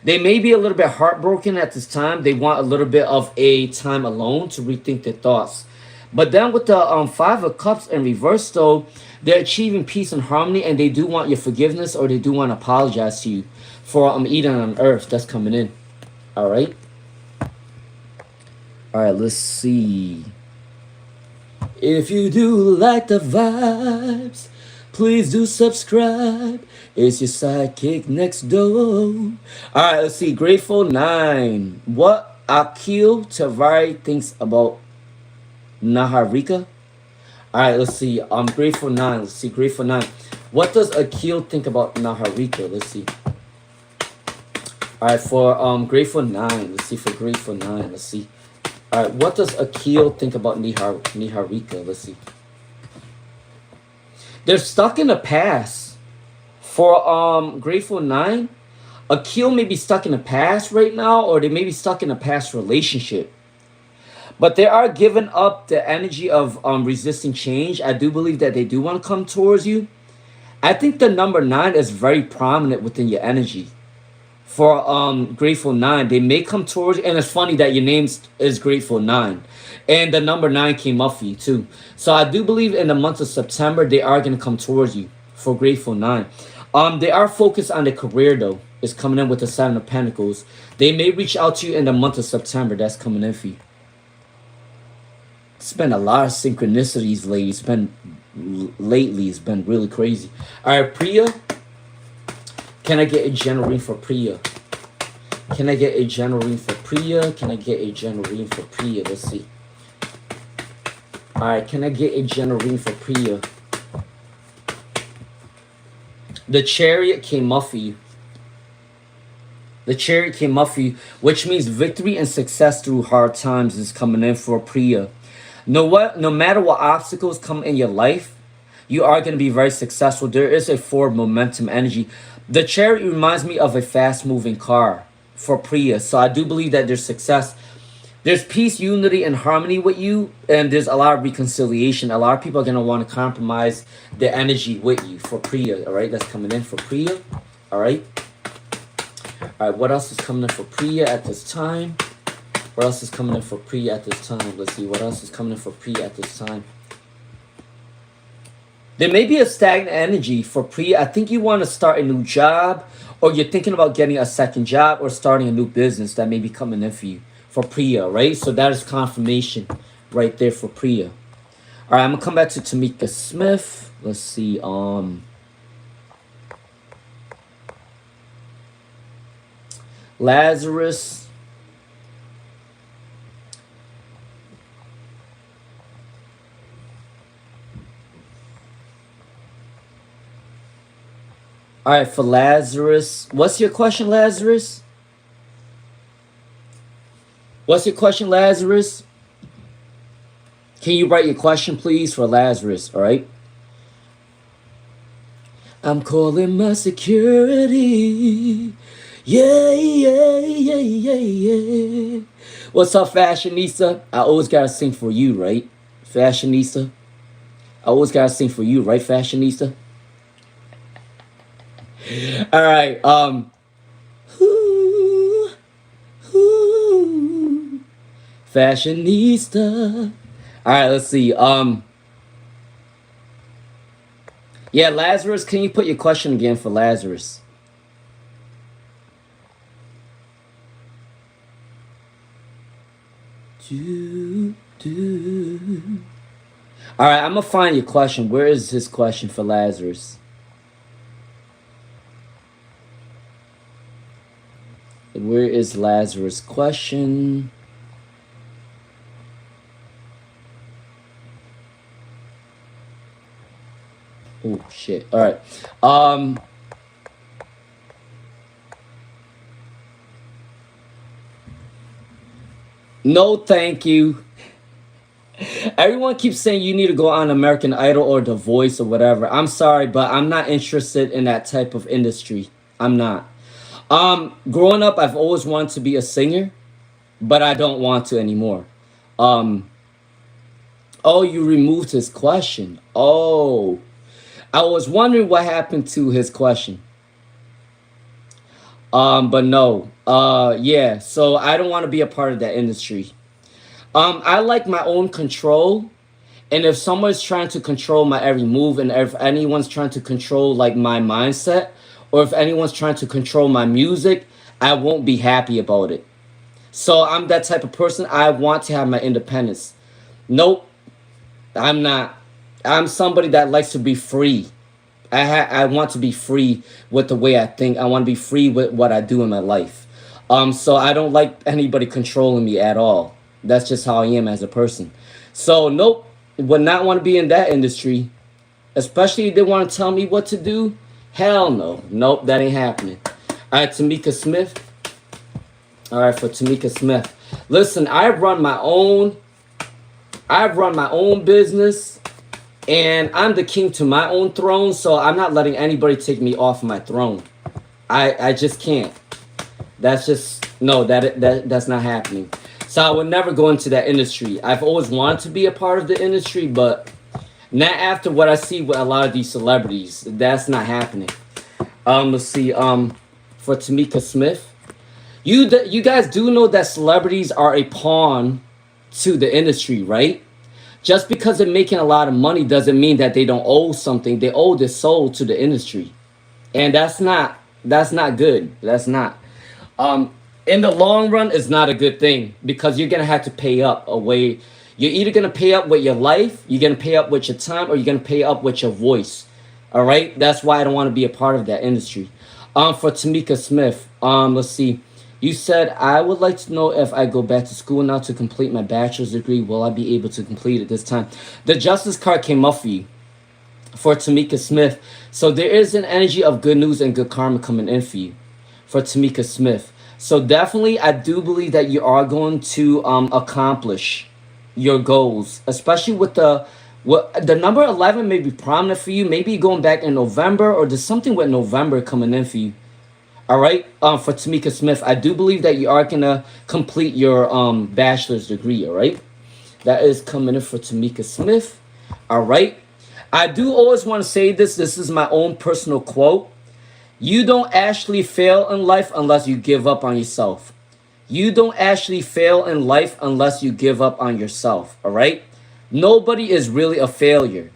They may be a little bit heartbroken at this time. They want a little bit of a time alone to rethink their thoughts. But then with the Five of Cups in reverse, though, they're achieving peace and harmony, and they do want your forgiveness, or they do want to apologize to you for eating on earth that's coming in. All right. All right. Let's see. If you do like the vibes, please do subscribe. It's your sidekick next door. All right. Let's see. Grateful 9. What Akil Tavari thinks about Naharika? All right, let's see. Grateful 9. Let's see. Grateful 9. What does Akil think about Naharika? Let's see. All right, for Grateful 9. Let's see. For Grateful 9. Let's see. All right, what does Akil think about Niharika? Let's see. They're stuck in the past. For Grateful 9, Akil may be stuck in the past right now, or they may be stuck in a past relationship. But they are giving up the energy of resisting change. I do believe that they do want to come towards you. I think the number 9 is very prominent within your energy. For Grateful 9, they may come towards you. And it's funny that your name is Grateful 9. And the number 9 came up for you too. So I do believe in the month of September, they are going to come towards you for Grateful 9. They are focused on their career though. It's coming in with the 7 of Pentacles. They may reach out to you in the month of September. That's coming in for you. It's been a lot of synchronicities lately. It's been really crazy. All right, Priya. Can I get a general reading for Priya? Can I get a general reading for Priya? Can I get a general reading for Priya? Let's see. All right, can I get a general reading for Priya? The Chariot came up for you. The Chariot came up for you, which means victory and success through hard times is coming in for Priya. No matter what obstacles come in your life, you are going to be very successful. There is a forward momentum energy. The Chariot reminds me of a fast-moving car for Priya. So I do believe that there's success. There's peace, unity, and harmony with you. And there's a lot of reconciliation. A lot of people are going to want to compromise their energy with you for Priya. All right, that's coming in for Priya. All right. All right, what else is coming in for Priya at this time? What else is coming in for Priya at this time? Let's see. What else is coming in for Priya at this time? There may be a stagnant energy for Priya. I think you want to start a new job, or you're thinking about getting a second job or starting a new business that may be coming in for you for Priya, right? So that is confirmation right there for Priya. All right, I'm going to come back to Tamika Smith. Let's see. Lazarus. All right, for Lazarus. What's your question, Lazarus? What's your question, Lazarus? Can you write your question, please, for Lazarus, all right? I'm calling my security. Yeah, yeah, yeah, yeah, yeah. What's up, Fashionista? I always gotta sing for you, right? Fashionista? I always gotta sing for you, right, Fashionista? All right. Fashionista. All right. Let's see. Yeah, Lazarus. Can you put your question again for Lazarus? All right. I'm gonna find your question. Where is his question for Lazarus? Where is Lazarus' question? Oh shit. All right. No, thank you. Everyone keeps saying you need to go on American Idol or The Voice or whatever. I'm sorry, but I'm not interested in that type of industry. I'm not. Growing up, I've always wanted to be a singer, but I don't want to anymore. Oh, you removed his question. Oh, I was wondering what happened to his question. But no. So I don't want to be a part of that industry. I like my own control. And if someone's trying to control my every move, and if anyone's trying to control like my mindset, or if anyone's trying to control my music, I won't be happy about it. So I'm that type of person. I want to have my independence. Nope, I'm not. I'm somebody that likes to be free. I want to be free with the way I think. I want to be free with what I do in my life. So I don't like anybody controlling me at all. That's just how I am as a person. So nope, would not want to be in that industry. Especially if they want to tell me what to do. Hell no. Nope, that ain't happening. All right, Tamika Smith. All right, for Tamika Smith. Listen, I've run my own business, and I'm the king to my own throne, so I'm not letting anybody take me off my throne. I just can't. That's just no, that's not happening. So I would never go into that industry. I've always wanted to be a part of the industry, but not after what I see with a lot of these celebrities. That's not happening. Let's see. For Tamika Smith, you guys do know that celebrities are a pawn to the industry, right? Just because they're making a lot of money doesn't mean that they don't owe something. They owe their soul to the industry, and that's not good. That's not. In the long run, it's not a good thing because you're gonna have to pay up a way. You're either gonna pay up with your life, you're gonna pay up with your time, or you're gonna pay up with your voice. All right, that's why I don't want to be a part of that industry. For Tamika Smith, let's see. You said, I would like to know if I go back to school now to complete my bachelor's degree, will I be able to complete it this time? The justice card came up for you for Tamika Smith. So there is an energy of good news and good karma coming in for you for Tamika Smith. So definitely, I do believe that you are going to accomplish your goals, especially with the number 11 may be prominent for you. Maybe going back in November, or there's something with November coming in for you. All right, for Tamika Smith, I do believe that you are gonna complete your bachelor's degree. All right, that is coming in for Tamika Smith. All right, I do always want to say this. This is my own personal quote. You don't actually fail in life unless you give up on yourself. You don't actually fail in life unless you give up on yourself. All right, nobody is really a failure.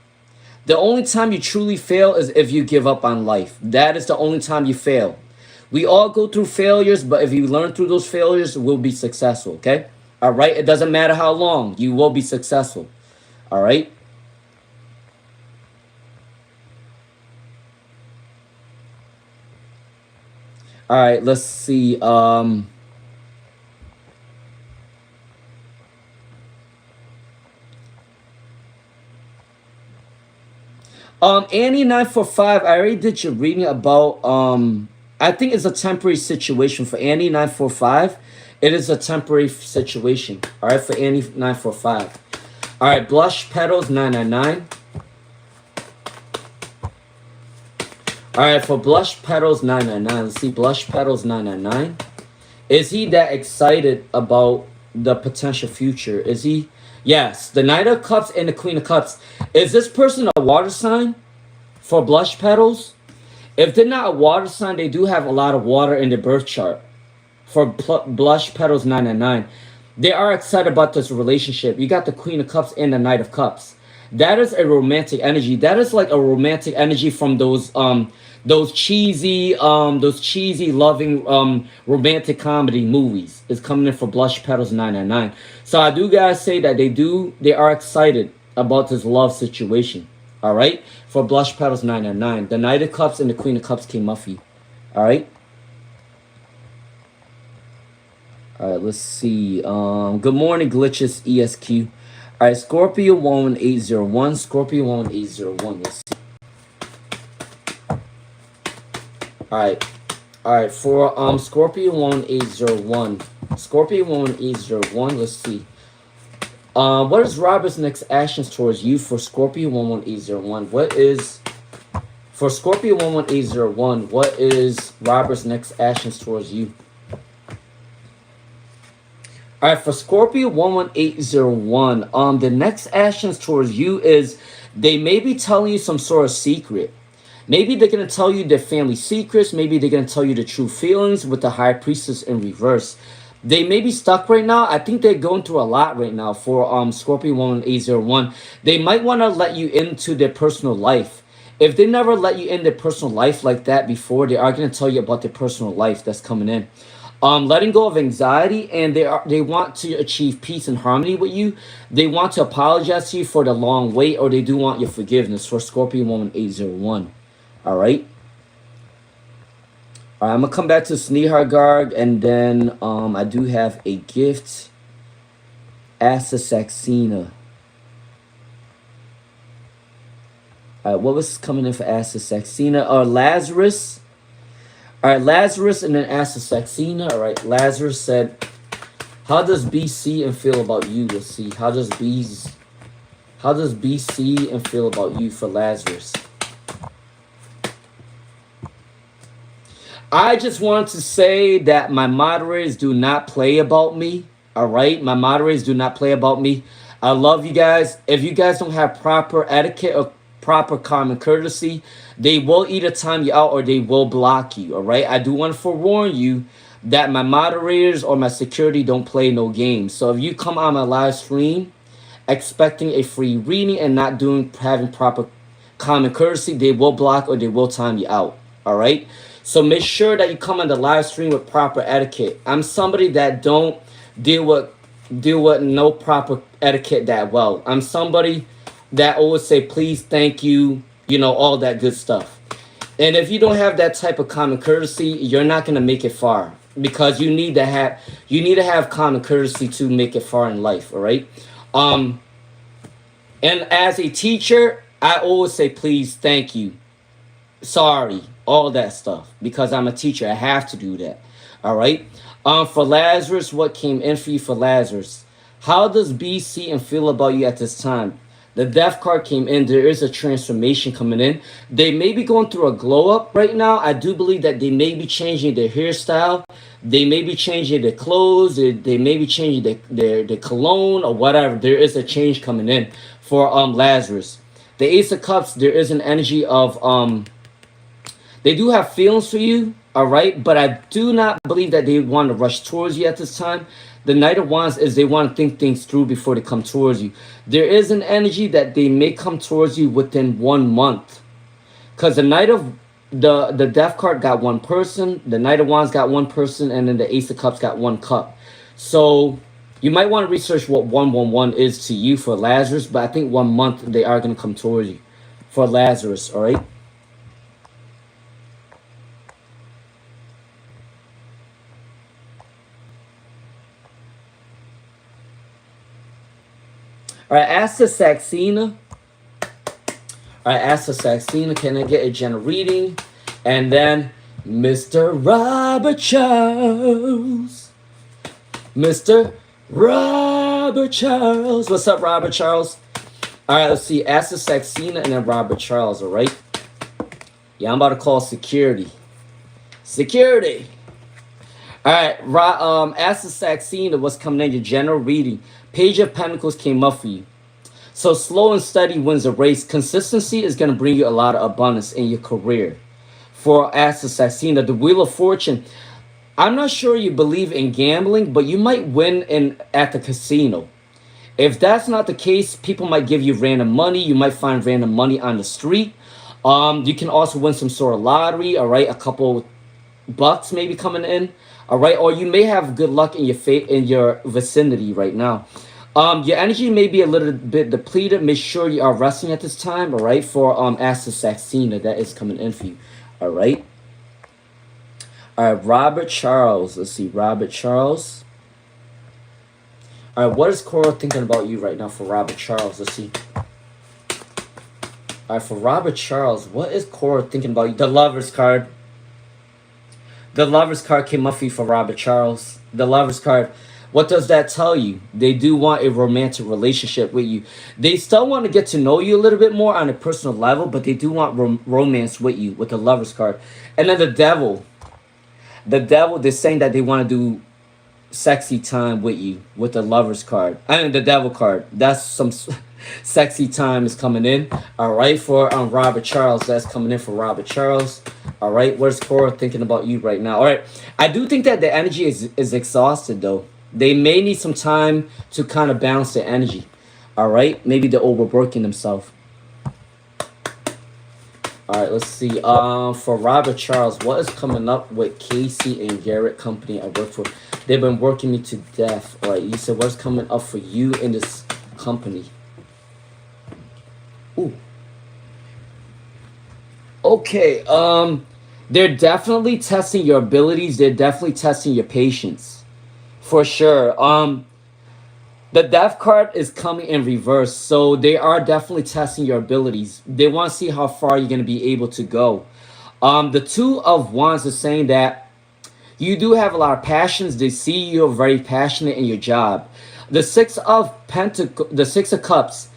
The only time you truly fail is if you give up on life. That is the only time you fail. We all go through failures, but if you learn through those failures, we'll be successful, okay? All right? It doesn't matter how long. You will be successful. All right? All right, let's see. Annie 945, I already did your reading about I think it's a temporary situation for Annie 945. It is a temporary situation. All right, for Annie 945. All right, Blush Petals 999. All right, for Blush Petals 999. Let's see, Blush Petals 999. Is he that excited about the potential future? Is he? Yes, the Knight of Cups and the Queen of Cups. Is this person a water sign for Blush Petals? If they're not a water sign, they do have a lot of water in their birth chart. For Blush Petals 999, they are excited about this relationship. You got the Queen of Cups and the Knight of Cups. That is a romantic energy. That is like a romantic energy from those cheesy loving romantic comedy movies. Is coming in for Blush Petals 999. So I do gotta say that they are excited about this love situation. All right, for Blush Petals 999, the Knight of Cups and the Queen of Cups came up for you. All right. All right, let's see. Good morning, Glitches ESQ. All right, Scorpio 11801. Scorpio 11801. Let's see. All right. For Scorpio 1801. Scorpio 1801. Let's see. What is Robert's next actions towards you for Scorpio 11801? What is for Scorpio 11801? What is Robert's next actions towards you? All right, for Scorpio 11801, the next actions towards you is they may be telling you some sort of secret. Maybe they're going to tell you their family secrets. Maybe they're going to tell you the true feelings with the High Priestess in reverse. They may be stuck right now. I think they're going through a lot right now for Scorpion Woman 801. They might want to let you into their personal life. If they never let you in their personal life like that before, they are going to tell you about their personal life that's coming in. Letting go of anxiety, and they want to achieve peace and harmony with you. They want to apologize to you for the long wait, or they do want your forgiveness for Scorpion Woman 801. All right. All right, I'm gonna come back to Snehar Garg, and then I do have a gift. Asa Saxena. All right, what was coming in for Asa Saxena? Lazarus. All right, Lazarus and then Asa Saxena. All right, Lazarus said, how does B see and feel about you? Let's see. How does B see and feel about you for Lazarus? I just wanted to say that my moderators do not play about me. All right, my moderators do not play about me. I love you guys. If you guys don't have proper etiquette or proper common courtesy, they will either time you out or they will block you. All right, I do want to forewarn you that my moderators or my security don't play no games. So if you come on my live stream expecting a free reading and not having proper common courtesy, they will block or they will time you out. All right, so make sure that you come on the live stream with proper etiquette. I'm somebody that don't deal with no proper etiquette that well. I'm somebody that always say please, thank you, all that good stuff. And if you don't have that type of common courtesy, you're not going to make it far, because you need to have common courtesy to make it far in life. All right. And as a teacher, I always say please, thank you, sorry, all that stuff, because I'm a teacher. I have to do that. All right. For Lazarus, what came in for you for Lazarus? How does B see and feel about you at this time? The Death card came in. There is a transformation coming in. They may be going through a glow up right now. I do believe that they may be changing their hairstyle. They may be changing their clothes. They may be changing their cologne or whatever. There is a change coming in for Lazarus. The Ace of Cups, there is an energy of they do have feelings for you, all right? But I do not believe that they want to rush towards you at this time. The Knight of Wands is they want to think things through before they come towards you. There is an energy that they may come towards you within 1 month. Because the Death card got one person, the Knight of Wands got one person, and then the Ace of Cups got one cup. So you might want to research what 111 is to you for Lazarus, but I think 1 month they are going to come towards you for Lazarus, all right? All right, Asa Saxena. All right, Asa Saxena, can I get a general reading? And then Mr. Robert Charles. Mr. Robert Charles. What's up, Robert Charles? All right, let's see. Asa Saxena and then Robert Charles, all right? Yeah, I'm about to call security. Security. All right, Asa Saxena, what's coming in your general reading? Page of Pentacles came up for you. So slow and steady wins a race. Consistency is going to bring you a lot of abundance in your career. For Asa Saxena, the Wheel of Fortune. I'm not sure you believe in gambling, but you might win at the casino. If that's not the case, people might give you random money. You might find random money on the street. You can also win some sort of lottery, all right? A couple bucks maybe coming in. All right, or you may have good luck in your vicinity right now. Your energy may be a little bit depleted. Make sure you are resting at this time. All right, for Asa Saxena, that is coming in for you. All right. All right, Robert Charles. Let's see, Robert Charles. All right, what is Cora thinking about you right now for Robert Charles? Let's see. All right, for Robert Charles, what is Cora thinking about you? The Lovers card. The Lovers card came up for you for Robert Charles. The Lovers card. What does that tell you? They do want a romantic relationship with you. They still want to get to know you a little bit more on a personal level, but they do want romance with you with the Lovers card. And then the Devil. The Devil, they're saying that they want to do sexy time with you with the Lovers card. I mean, the Devil card. That's some sexy time is coming in. All right, for Robert Charles. That's coming in for Robert Charles. All right, where's Cora thinking about you right now? All right, I do think that the energy is exhausted though. They may need some time to kind of balance their energy. All right, maybe they're overworking themselves. All right, let's see. For Robert Charles, what is coming up with Casey and Garrett company I work for? They've been working me to death. All right, you said what's coming up for you in this company? Ooh. Okay. They're definitely testing your abilities. They're definitely testing your patience, for sure. The death card is coming in reverse, so they are definitely testing your abilities. They want to see how far you're going to be able to go. The two of wands is saying that you do have a lot of passions. They see you're very passionate in your job. The the six of cups.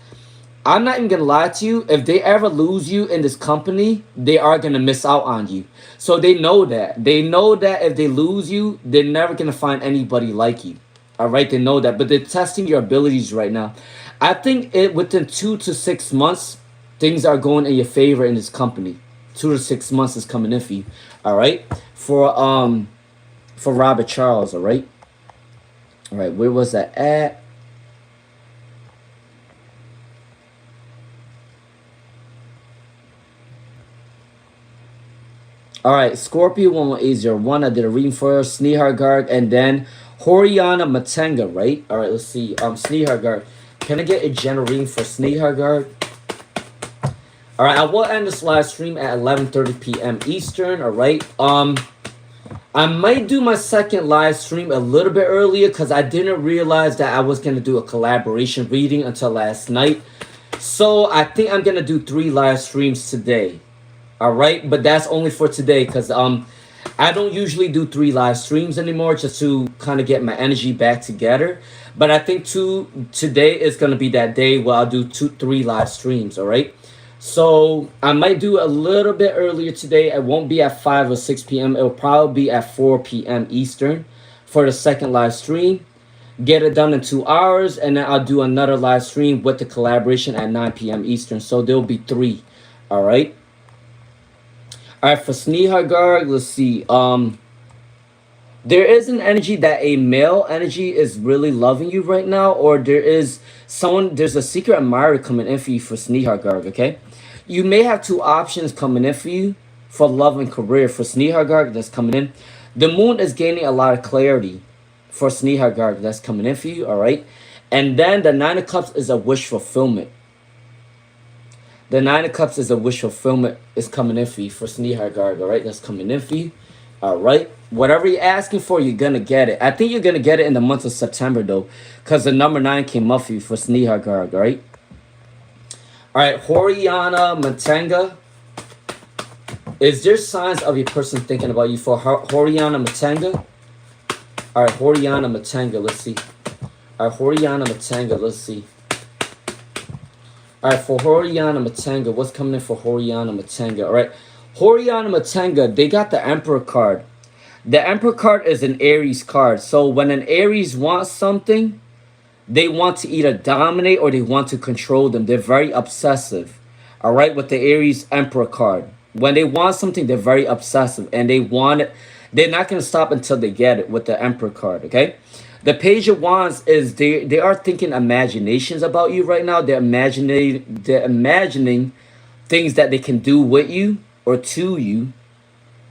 I'm not even gonna lie to you. If they ever lose you in this company, they are gonna miss out on you. So they know that. They know that if they lose you, they're never gonna find anybody like you. All right, they know that, but they're testing your abilities right now. I think within 2 to 6 months, things are going in your favor in this company. 2 to 6 months is coming in for you. All right, for Robert Charles. All right, all right. Where was that at? All right, Scorpio 11801. I did a reading for her, Snehar Garg, and then Horiana Matenga, right? All right, let's see. Snehar Garg. Can I get a general reading for Snehar Garg? All right, I will end this live stream at 11:30 p.m. Eastern. All right. I might do my second live stream a little bit earlier because I didn't realize that I was gonna do a collaboration reading until last night. So I think I'm gonna do 3 live streams today. All right, but that's only for today because I don't usually do 3 live streams anymore just to kind of get my energy back together. But I think today is gonna be that day where I'll do 3 live streams. All right, so I might do a little bit earlier today. It won't be at 5 or 6 p.m. It'll probably be at 4 p.m. Eastern for the second live stream. Get it done in 2 hours, and then I'll do another live stream with the collaboration at 9 p.m. Eastern. So there'll be 3. All right. All right, for Snehar Garg, let's see. There is an energy that a male energy is really loving you right now, or there's a secret admirer coming in for you for Snehar Garg, okay? You may have 2 options coming in for you for love and career. For Snehar Garg, that's coming in. The moon is gaining a lot of clarity for Snehar Garg, that's coming in for you, all right? And then the 9 of Cups is a wish fulfillment. The 9 of Cups is a wish fulfillment is coming in for you for Snehar Garg, all right? That's coming in for you, all right? Whatever you're asking for, you're going to get it. I think you're going to get it in the month of September, though, because the number 9 came up for you for Snehar Garg, all right? All right, Horiana Matenga. Is there signs of your person thinking about you for Horiana Matenga? All right, Horiana Matenga, let's see. All right, Horiana Matenga, let's see. All right, for Horiana Matenga, what's coming in for Horiana Matenga? All right, Horiana Matenga, they got the Emperor card. The Emperor card is an Aries card. So when an Aries wants something, they want to either dominate or they want to control them. They're very obsessive, all right, with the Aries Emperor card. When they want something, they're very obsessive, and they want it. They're not going to stop until they get it with the Emperor card, okay? The Page of Wands is they are thinking imaginations about you right now. They're imagining things that they can do with you or to you.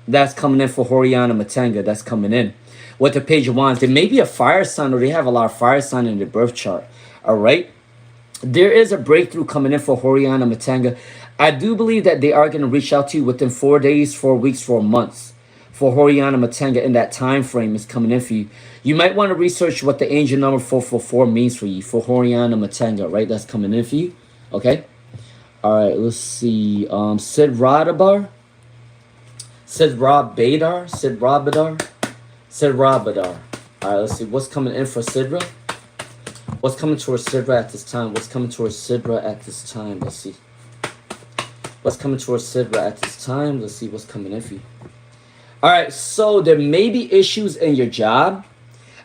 That's coming in for Horiana Matenga. That's coming in. With the Page of Wands, they may be a fire sign or they have a lot of fire sign in their birth chart. All right. There is a breakthrough coming in for Horiana Matenga. I do believe that they are going to reach out to you within 4 days, 4 weeks, 4 months. For Horiana Matenga in that time frame is coming in for you. You might want to research what the angel number 444 means for you. For Horiana Matenga, right? That's coming in for you. Okay. All right. Let's see. Sid Radabar. Sid Rabadar. Sid Rabadar. Sid Rabadar. All right. Let's see. What's coming in for Sidra? What's coming towards Sidra at this time? What's coming towards Sidra at this time? Let's see. What's coming towards Sidra at this time? Let's see what's coming in for you. All right, so there may be issues in your job.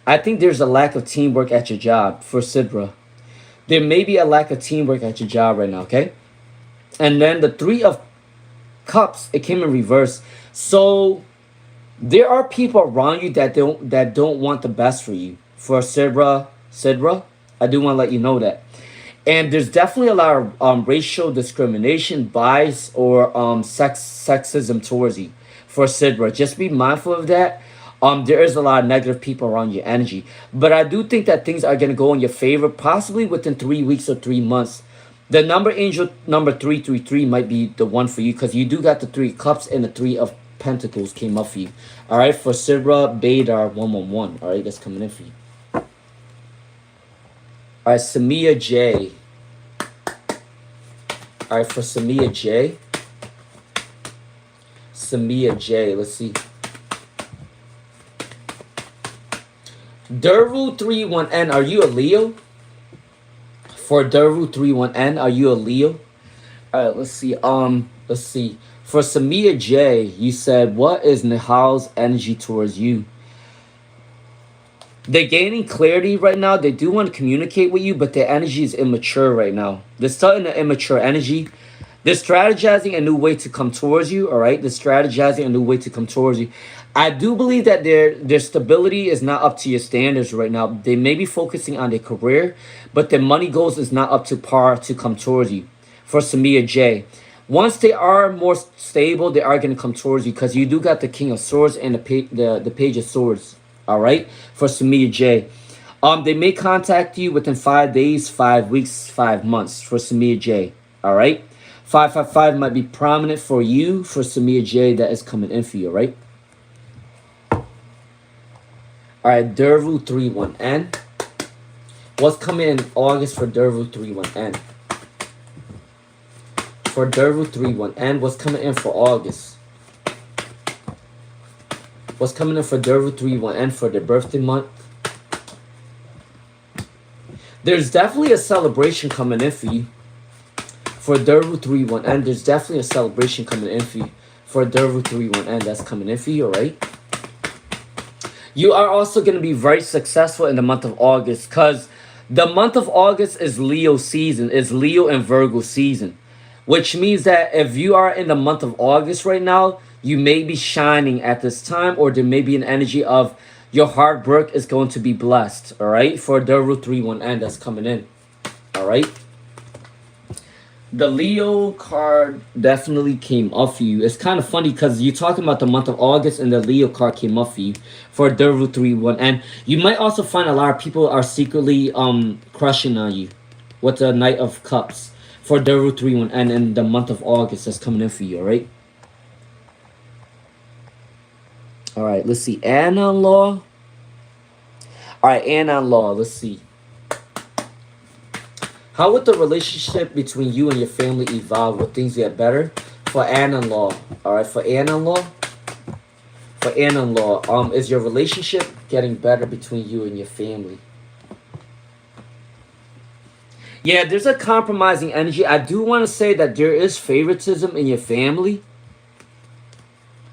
I think there's a lack of teamwork at your job for Sidra. There may be a lack of teamwork at your job right now, okay? And then the 3 of Cups, it came in reverse. So there are people around you that don't want the best for you. For Sidra, I do want to let you know that. And there's definitely a lot of racial discrimination, bias, or sexism towards you. For Sidra, just be mindful of that. There is a lot of negative people around your energy, but I do think that things are gonna go in your favor, possibly within 3 weeks or 3 months. The number angel number 333 might be the one for you because you do got the 3 cups and the 3 of pentacles came up for you. All right, for Sidra Badar 111. All right, that's coming in for you. All right, Samia J. All right, for Samia J. Samia J. Let's see. Durvu 31N, are you a Leo? For Durvu 31N, are you a Leo? All right, let's see. Let's see. For Samia J, you said, what is Nihal's energy towards you? They're gaining clarity right now. They do want to communicate with you, but their energy is immature right now. They're still in the immature energy. They're strategizing a new way to come towards you, all right? They're strategizing a new way to come towards you. I do believe that their stability is not up to your standards right now. They may be focusing on their career, but their money goals is not up to par to come towards you. For Samia J, once they are more stable, they are going to come towards you because you do got the King of Swords and the Page of Swords. All right, for Samia J. They may contact you within 5 days, 5 weeks, 5 months for Samia J. All right, 555 might be prominent for you for Samia J. That is coming in for you. All right. All right, Durvu 31N. What's coming in August for Durvu 31N? For Durvu 31N, what's coming in for August? What's coming in for Durvu 31N for their birthday month? There's definitely a celebration coming in for you. For Durvu 31N, there's definitely a celebration coming in for you. For Durvu 31N, that's coming in for you, all right? You are also going to be very successful in the month of August because the month of August is Leo season. It's Leo and Virgo season, which means that if you are in the month of August right now, you may be shining at this time, or there may be an energy of your hard work is going to be blessed, all right? For Durvu 31N, that's coming in, all right? The Leo card definitely came up for you. It's kind of funny because you're talking about the month of August and the Leo card came up for you for Durvu 31. And you might also find a lot of people are secretly crushing on you with the Knight of Cups for Durvu 31 and in the month of August that's coming in for you, all right? All right, let's see. Anna-in-law. All right, Anna-in-law, let's see. How would the relationship between you and your family evolve? Would things get better? For Anna-in-law. All right, for Anna-in-law. For Anna-in-law, is your relationship getting better between you and your family? Yeah, there's a compromising energy. I do want to say that there is favoritism in your family.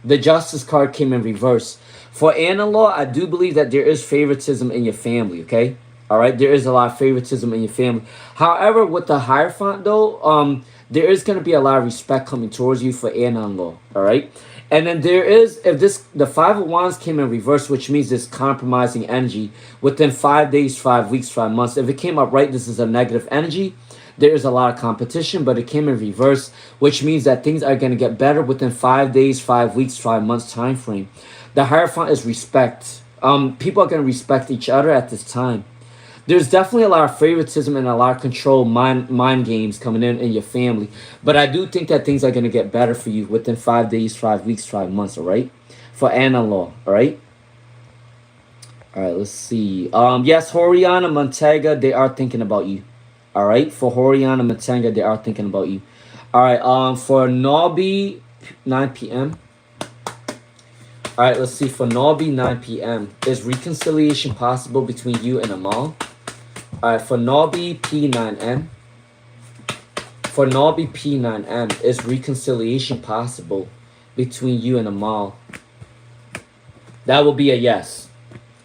The Justice card came in reverse. For Anna-in-law, I do believe that there is favoritism in your family, okay? All right, there is a lot of favoritism in your family. However, with the Hierophant, though, there is going to be a lot of respect coming towards you for Anna-in-law, all right? And then there is, if the Five of Wands came in reverse, which means this compromising energy within 5 days, 5 weeks, 5 months. If it came up right, this is a negative energy. There is a lot of competition, but it came in reverse, which means that things are going to get better within 5 days, 5 weeks, 5 months time frame. The Hierophant is respect. People are going to respect each other at this time. There's definitely a lot of favoritism and a lot of control mind games coming in your family. But I do think that things are going to get better for you within 5 days, 5 weeks, 5 months, all right? For Anna-in-law, all right? All right, let's see. Yes, Horiana Montega, they are thinking about you. All right, for Horiana Montega, they are thinking about you. All right, for Norby, 9 p.m. All right, let's see. For Norby, 9 p.m. Is reconciliation possible between you and Amal? All right, for Norby, P9M. For Norby, P9M. Is reconciliation possible between you and Amal? That will be a yes.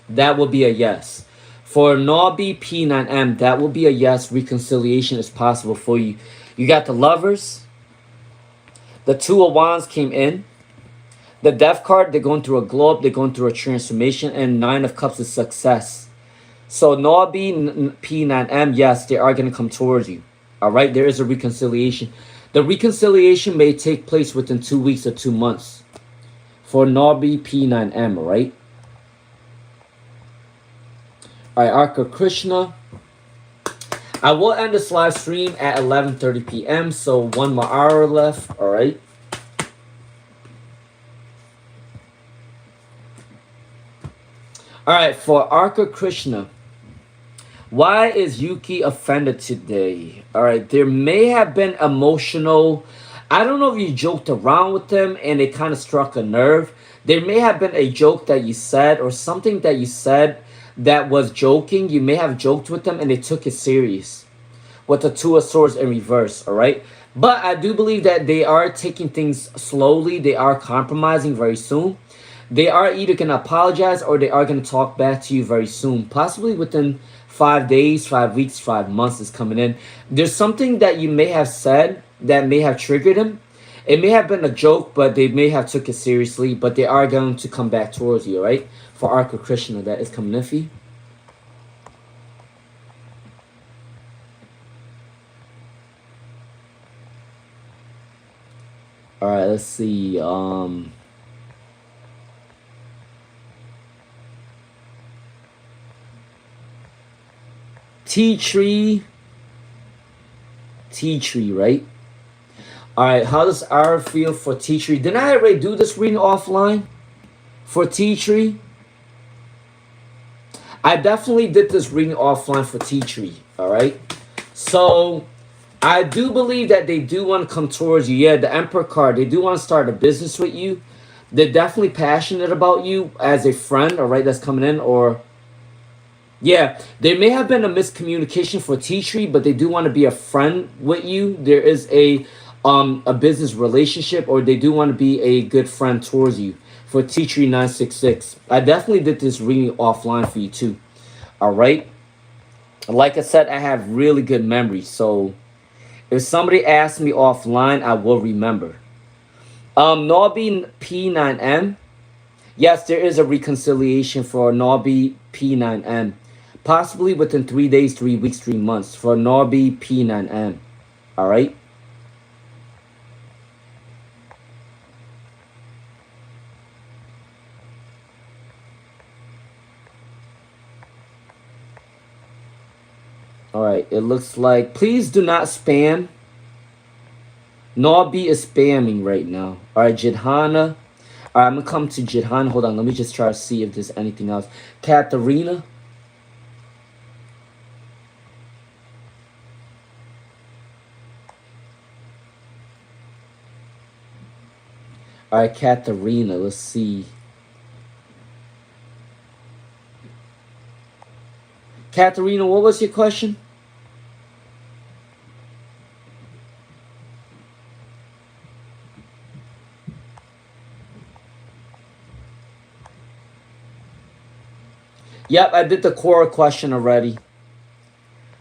That will be a yes. For Norby, P9M, that will be a yes. Reconciliation is possible for you. You got the Lovers. The Two of Wands came in. The Death card, they're going through a glow up, they're going through a transformation, and Nine of Cups is success. So Norby, P9M, yes, they are going to come towards you. All right, there is a reconciliation. The reconciliation may take place within 2 weeks or 2 months for Norby, P9M, all right? All right, Arca Krishna. I will end this live stream at 11:30 p.m., so 1 more hour left, all right? All right, for Arca Krishna, why is Yuki offended today? All right, there may have been emotional. I don't know if you joked around with them and it kind of struck a nerve. There may have been a joke that you said or something that you said that was joking. You may have joked with them and they took it serious with the Two of Swords in reverse, all right? But I do believe that they are taking things slowly. They are compromising very soon. They are either going to apologize or they are going to talk back to you very soon. Possibly within 5 days, 5 weeks, 5 months is coming in. There's something that you may have said that may have triggered them. It may have been a joke, but they may have took it seriously. But they are going to come back towards you, right? For Arca Krishna, that is coming in for you. All right, let's see. Tea tree, right? All right, how does R feel for tea tree? Didn't I already do this reading offline for tea tree? I definitely did this reading offline for tea tree, all right? So I do believe that they do want to come towards you. Yeah, the Emperor card, they do want to start a business with you. They're definitely passionate about you as a friend, all right, that's coming in, or yeah, there may have been a miscommunication for tea tree, but they do want to be a friend with you. There is a business relationship, or they do want to be a good friend towards you for tea tree 966. I definitely did this reading offline for you too. All right. Like I said, I have really good memory, so if somebody asks me offline, I will remember. Norby P9M. Yes, there is a reconciliation for Norby P9M. Possibly within 3 days, 3 weeks, 3 months for Norby P9M. All right. All right. It looks like, please do not spam. Norby is spamming right now. All right, Jidhana. All right, I'm going to come to Jidhana. Hold on. Let me just try to see if there's anything else. Katharina. All right, Katharina. Let's see. Katharina, what was your question? Yep, I did the core question already.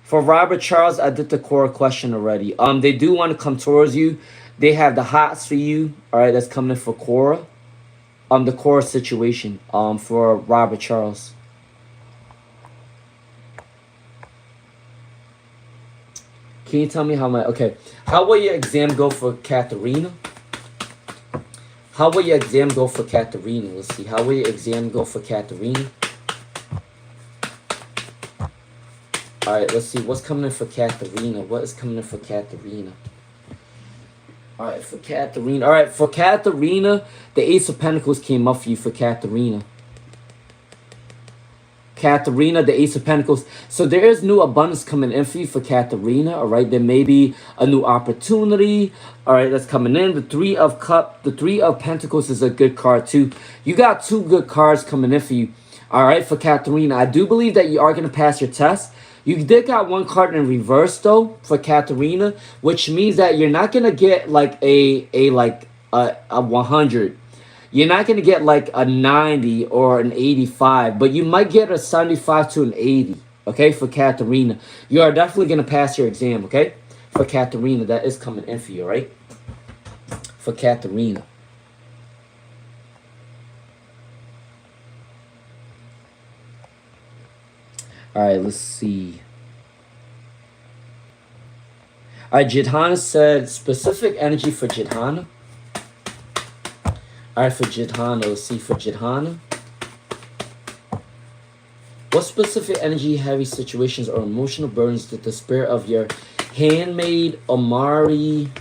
For Robert Charles, I did the core question already. They do want to come towards you. They have the hots for you. All right, that's coming in for Cora. The Cora situation. For Robert Charles. Can you tell me how my okay? How will your exam go for Katharina? How will your exam go for Katharina? Let's see. How will your exam go for Katharina? All right, let's see. What's coming in for Katharina? What is coming in for Katharina? All right, for Katharina. All right, for Katharina, the Ace of Pentacles came up for you for Katharina. Katharina, the Ace of Pentacles. So there is new abundance coming in for you for Katharina. All right, there may be a new opportunity. All right, that's coming in. The Three of Pentacles is a good card too. You got 2 good cards coming in for you. All right, for Katharina, I do believe that you are going to pass your test. You did got 1 card in reverse though for Katharina, which means that you're not gonna get like a 100. You're not gonna get like a 90 or an 85, but you might get a 75 to an 80. Okay, for Katharina, you are definitely gonna pass your exam. Okay, for Katharina, that is coming in for you, right? for Katharina. All right, let's see. All right, Jidhana said specific energy for Jidhana. All right, for Jidhana, let's see for Jidhana. What specific energy, heavy situations, or emotional burdens did the spirit of your handmaid Amari?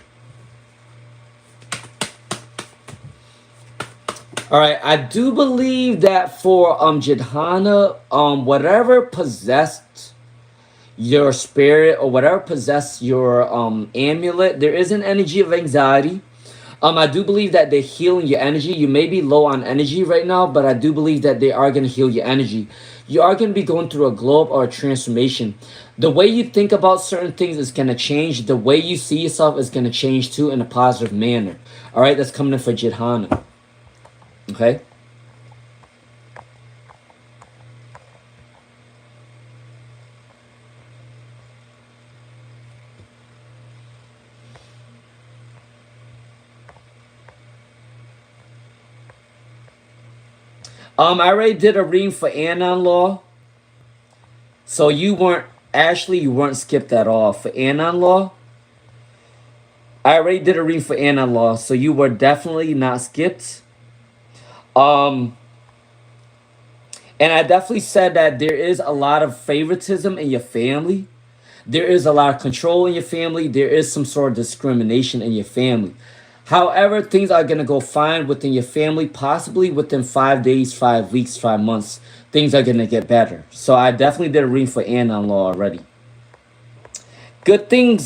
All right, I do believe that for Jidhana, whatever possessed your spirit or whatever possessed your amulet, there is an energy of anxiety. I do believe that they're healing your energy. You may be low on energy right now, but I do believe that they are going to heal your energy. You are going to be going through a globe or a transformation. The way you think about certain things is going to change. The way you see yourself is going to change too in a positive manner. All right, that's coming in for Jidhana. Okay. I already did a reading for Anon Law. So you weren't, Ashley, you weren't skipped at all. For Anon Law, I already did a reading for Anon Law. So you were definitely not skipped. And I definitely said that there is a lot of favoritism in your family. There is a lot of control in your family. There is some sort of discrimination in your family. However, things are going to go fine within your family, possibly within 5 days, 5 weeks, 5 months. Things are going to get better. So I definitely did a reading for Anon Law already. Good thing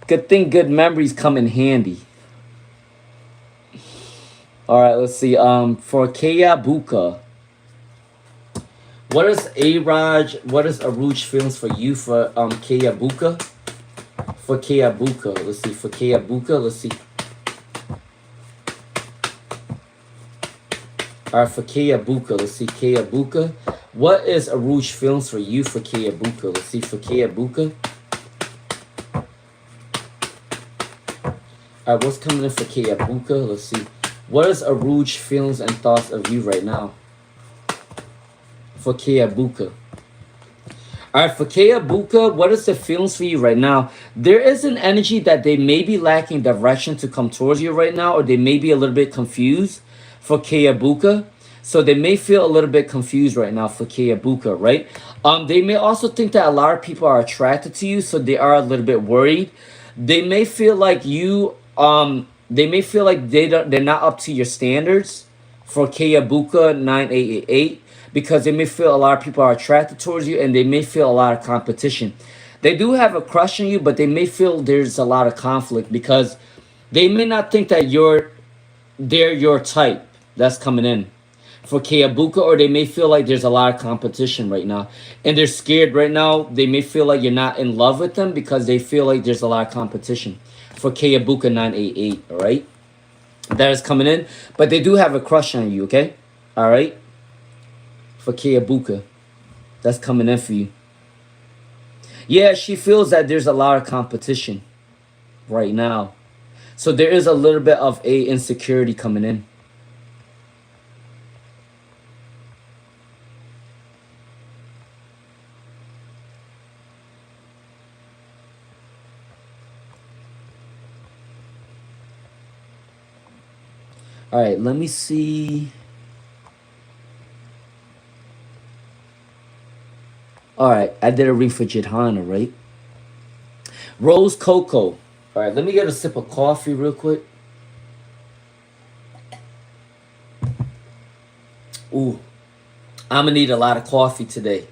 good memories come in handy. All right, let's see. For Kayabuka, what is Aruj feelings for you for Kayabuka? For Kayabuka, let's see. For Kayabuka, let's see. All right, for Kayabuka, let's see. Kayabuka, what is Aruj feelings for you for Kayabuka? Let's see. For Kayabuka. All right, what's coming in for Kayabuka? Let's see. What is Aruj feelings and thoughts of you right now? For Kayabuka. All right, for Kayabuka, what is the feelings for you right now? There is an energy that they may be lacking direction to come towards you right now, or they may be a little bit confused for Kayabuka. So they may feel a little bit confused right now for Kayabuka, right? They may also think that a lot of people are attracted to you, so they are a little bit worried. They may feel like they're not up to your standards for Kayabuka 9888, because they may feel a lot of people are attracted towards you, and they may feel a lot of competition. They do have a crush on you, but they may feel there's a lot of conflict because they may not think that they're your type. That's coming in for Kayabuka, or they may feel like there's a lot of competition right now and they're scared right now. They may feel like you're not in love with them because they feel like there's a lot of competition for Kayabuka 988. All right, that is coming in, but they do have a crush on you. Okay, all right, for Kayabuka, that's coming in for you. Yeah, she feels that there's a lot of competition right now, so there is a little bit of a insecurity coming in. All right, let me see. All right, I did a read for Jidhana, right? Rose Coco. All right, let me get a sip of coffee real quick. Ooh, I'm gonna need a lot of coffee today.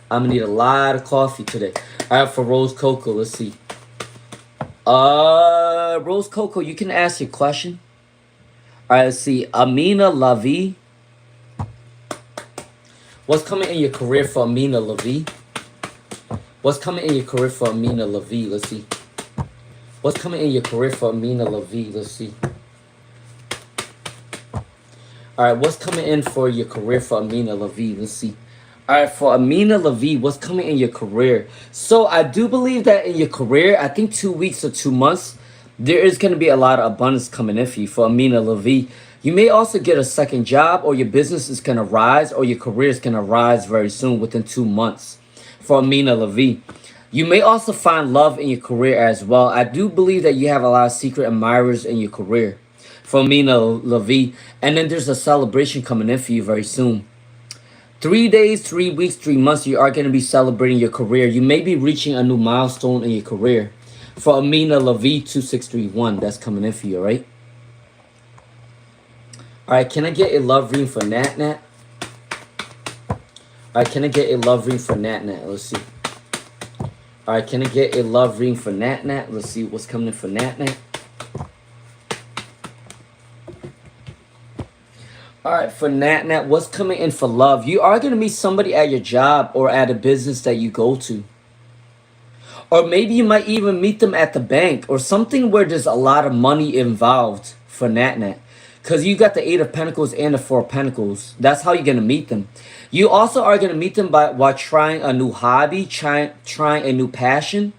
I'm gonna need a lot of coffee today. All right, for Rose Coco, let's see. Rose Coco, you can ask your question. All right, let's see. Amina Lavi. What's coming in your career for Amina Lavi? What's coming in your career for Amina Lavi? Let's see. What's coming in your career for Amina Lavi? Let's see. All right, what's coming in for your career for Amina Lavi? Let's see. All right, for Amina Lavi, what's coming in your career? So I do believe that in your career, I think 2 weeks or 2 months, There is going to be a lot of abundance coming in for you. For Amina Levy, you may also get a second job, or your business is going to rise, or your career is going to rise very soon within 2 months. For Amina Levy, you may also find love in your career as well. I do believe that you have a lot of secret admirers in your career. For Amina Levy, and then there's a celebration coming in for you very soon. 3 days, 3 weeks, 3 months, you are going to be celebrating your career. You may be reaching a new milestone in your career. For Amina Levy 2631, that's coming in for you, all right? All right, can I get a love reading for Nat Nat? All right, can I get a love reading for Nat Nat? Let's see. All right, can I get a love reading for Nat Nat? Let's see what's coming in for Nat Nat. All right, for Nat Nat, what's coming in for love? You are going to meet somebody at your job or at a business that you go to. Or maybe you might even meet them at the bank or something where there's a lot of money involved for Nat Nat. Because you got the 8 of Pentacles and the 4 of Pentacles. That's how you're going to meet them. You also are going to meet them while trying a new hobby, trying a new passion,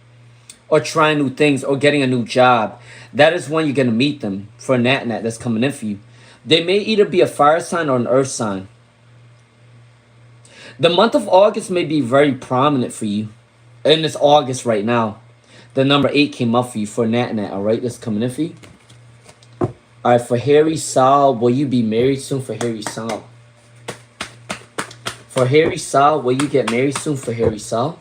or trying new things, or getting a new job. That is when you're going to meet them for Nat Nat that's coming in for you. They may either be a fire sign or an earth sign. The month of August may be very prominent for you. And it's August right now. The number 8 came up for you for Nat Nat, all right? That's coming in for you. All right, for Harry Saul, will you be married soon for Harry Saul? For Harry Saul, will you get married soon for Harry Saul?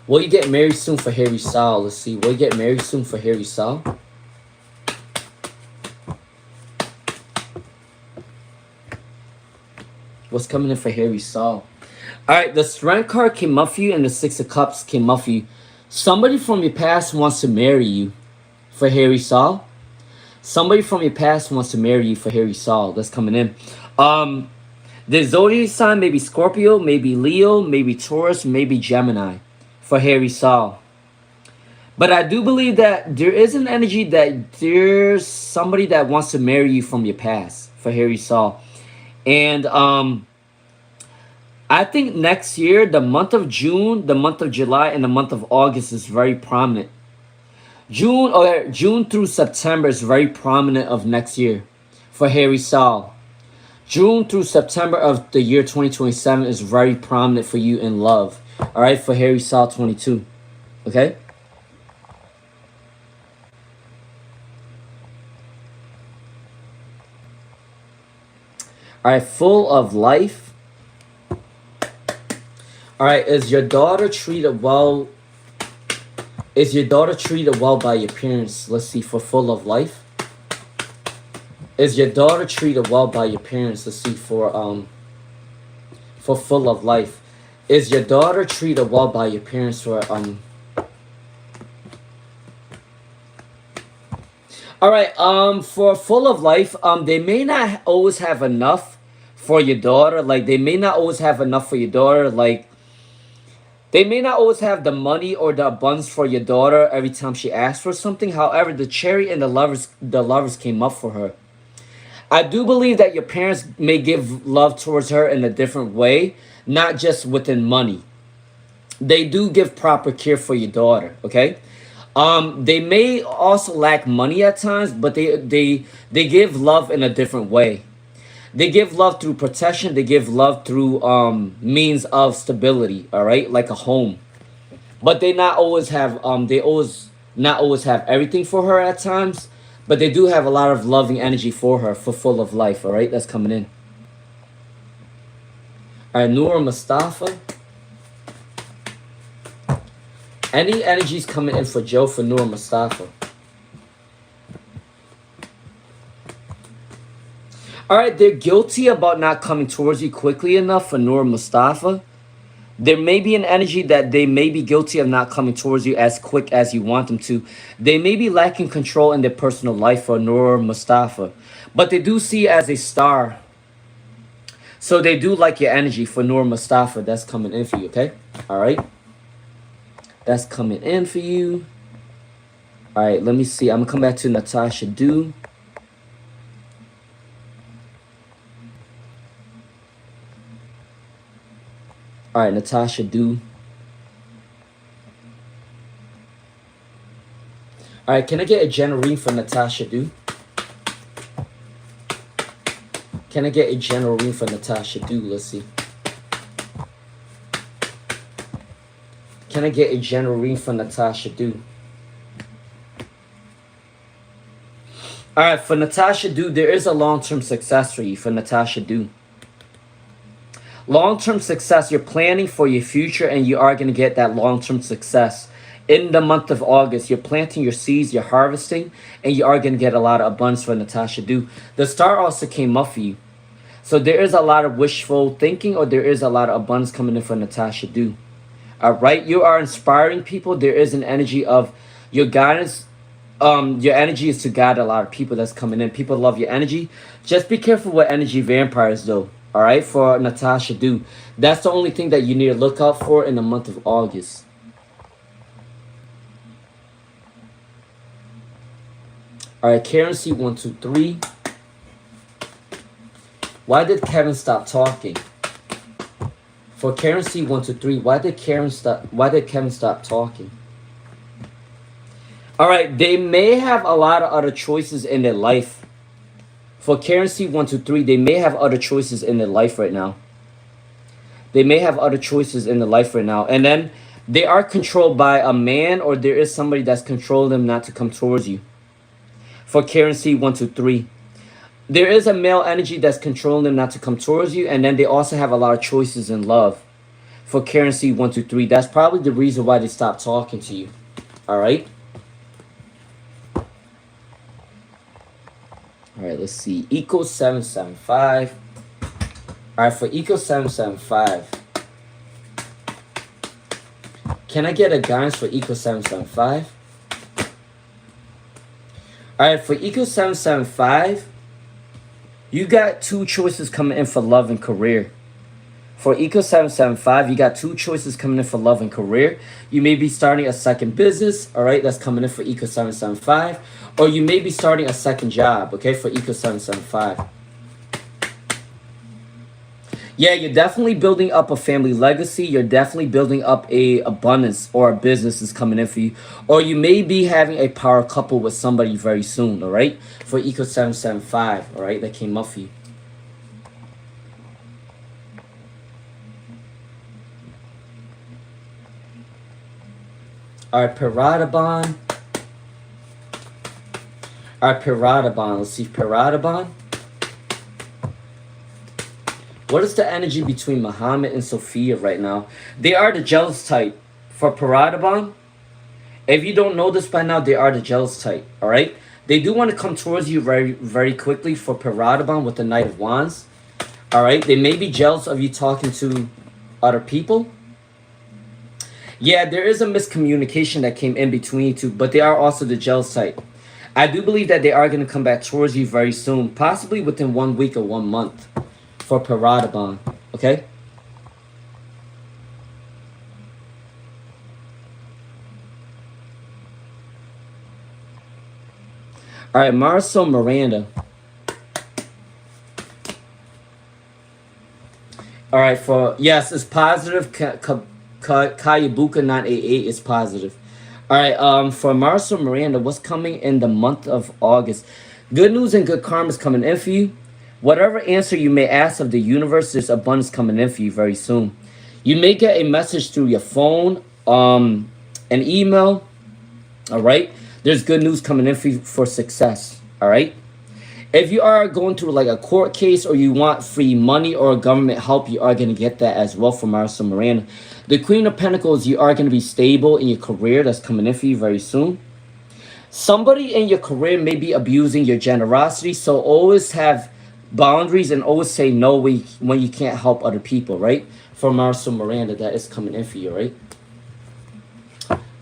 Will you get married soon for Harry Saul? Let's see. Will you get married soon for Harry Saul? What's coming in for Harry Saul? All right, the Strength card came up for you and the 6 of Cups came up for you. Somebody from your past wants to marry you for Harry Saul. Somebody from your past wants to marry you for Harry Saul. That's coming in. The zodiac sign may be Scorpio, maybe Leo, maybe Taurus, maybe Gemini for Harry Saul. But I do believe that there is an energy that there's somebody that wants to marry you from your past for Harry Saul. And I think next year, the month of June, the month of July, and the month of August is very prominent. June through September is very prominent of next year for Harry Saul. June through September of the year 2027 is very prominent for you in love. All right, for Harry Saul 22. Okay? All right, full of life. All right, is your daughter treated well? Is your daughter treated well by your parents? Let's see, for full of life. Is your daughter treated well by your parents? Let's see, for full of life. Is your daughter treated well by your parents for All right, for full of life, they may not always have enough for your daughter. Like, they may not always have enough for your daughter. Like, they may not always have the money or the abundance for your daughter every time she asks for something. However, the Chariot and the lovers came up for her. I do believe that your parents may give love towards her in a different way, not just within money. They do give proper care for your daughter, okay? They may also lack money at times, but they give love in a different way. They give love through protection. They give love through means of stability, all right? Like a home. But they not always have not always have everything for her at times, but they do have a lot of loving energy for her for full of life, all right? That's coming in. All right, Noor Mustafa. Any energies coming in for Joe for Noor Mustafa? All right, they're guilty about not coming towards you quickly enough for Noor Mustafa. There may be an energy that they may be guilty of not coming towards you as quick as you want them to. They may be lacking control in their personal life for Noor Mustafa. But they do see you as a star. So they do like your energy for Noor Mustafa. That's coming in for you, okay? All right. That's coming in for you. All right, let me see. I'm going to come back to Natasha Dew. All right, Natasha Dew. All right, can I get a general reading for Natasha Do? Can I get a general reading for Natasha Do? Let's see. Can I get a general reading for Natasha Do? All right, for Natasha Do, there is a long-term success for you, for Natasha Do. Long-term success, you're planning for your future and you are going to get that long-term success. In the month of August, you're planting your seeds, you're harvesting, and you are going to get a lot of abundance for Natasha Do. The star also came up for you. So there is a lot of wishful thinking, or there is a lot of abundance coming in for Natasha Do. All right, you are inspiring people. There is an energy of your guidance. Your energy is to guide a lot of people that's coming in. People love your energy. Just be careful with energy vampires, though. All right, for Natasha Do. That's the only thing that you need to look out for in the month of August. All right, Karen C 123. Why did Kevin stop talking? For Karen C 123, why did Kevin stop talking? All right, they may have a lot of other choices in their life. For Karen C 123, they may have other choices in their life right now. They may have other choices in their life right now. And then they are controlled by a man, or there is somebody that's controlling them not to come towards you. For Karen C 123, there is a male energy that's controlling them not to come towards you. And then they also have a lot of choices in love. For Karen C 123, that's probably the reason why they stopped talking to you. All right. All right, let's see. Eco 775. All right, for Eco 775, can I get a guidance for Eco 775? All right, for Eco 775, you got two choices coming in for love and career. For Eco 775, you got two choices coming in for love and career. You may be starting a second business, all right, that's coming in for Eco 775. Or you may be starting a second job, okay, for Eco 775. Yeah, you're definitely building up a family legacy. You're definitely building up a abundance, or a business is coming in for you. Or you may be having a power couple with somebody very soon, all right, for Eco 775, all right, that came up for you. All right, Piradabon. All right, Piradabon. Let's see, Piradabon. What is the energy between Muhammad and Sophia right now? They are the jealous type. For Piradabon, if you don't know this by now, they are the jealous type, all right? They do want to come towards you very, very quickly for Piradabon with the Knight of Wands, all right? They may be jealous of you talking to other people. Yeah, there is a miscommunication that came in between you two, but they are also the jealous type. I do believe that they are going to come back towards you very soon, possibly within 1 week or 1 month for Piradabon, okay? All right, Marcel Miranda. All right, for, yes, it's positive. Kayabuka 988 is positive. All right, for Marcel Miranda, what's coming in the month of August? Good news and good karma is coming in for you. Whatever answer you may ask of the universe, there's abundance coming in for you very soon. You may get a message through your phone, an email, all right? There's good news coming in for you for success, all right? If you are going through like a court case, or you want free money or government help, you are going to get that as well from Marcel Miranda. The Queen of Pentacles, you are going to be stable in your career. That's coming in for you very soon. Somebody in your career may be abusing your generosity, so always have boundaries and always say no when you can't help other people, right? For Marcel Miranda, that is coming in for you, right?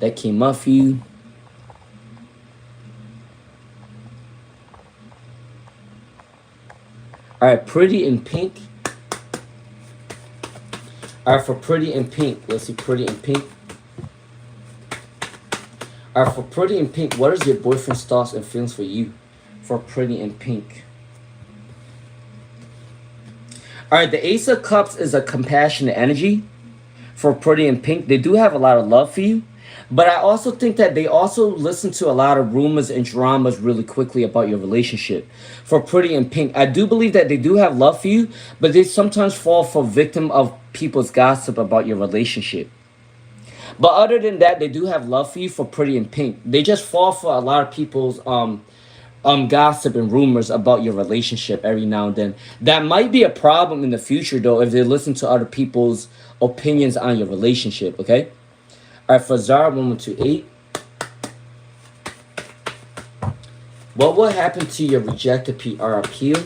That came up for you. All right, Pretty in Pink. All right, for Pretty in Pink, let's see, Pretty in Pink. All right, for Pretty in Pink, what is your boyfriend's thoughts and feelings for you? For Pretty in Pink. All right, the Ace of Cups is a compassionate energy. For Pretty in Pink, they do have a lot of love for you. But I also think that they also listen to a lot of rumors and dramas really quickly about your relationship. For Pretty in Pink, I do believe that they do have love for you, but they sometimes fall for victim of people's gossip about your relationship. But other than that, they do have love for you for Pretty in Pink. They just fall for a lot of people's gossip and rumors about your relationship every now and then. That might be a problem in the future though if they listen to other people's opinions on your relationship, okay? All right, for Zara 1128. What will happen to your rejected PR appeal?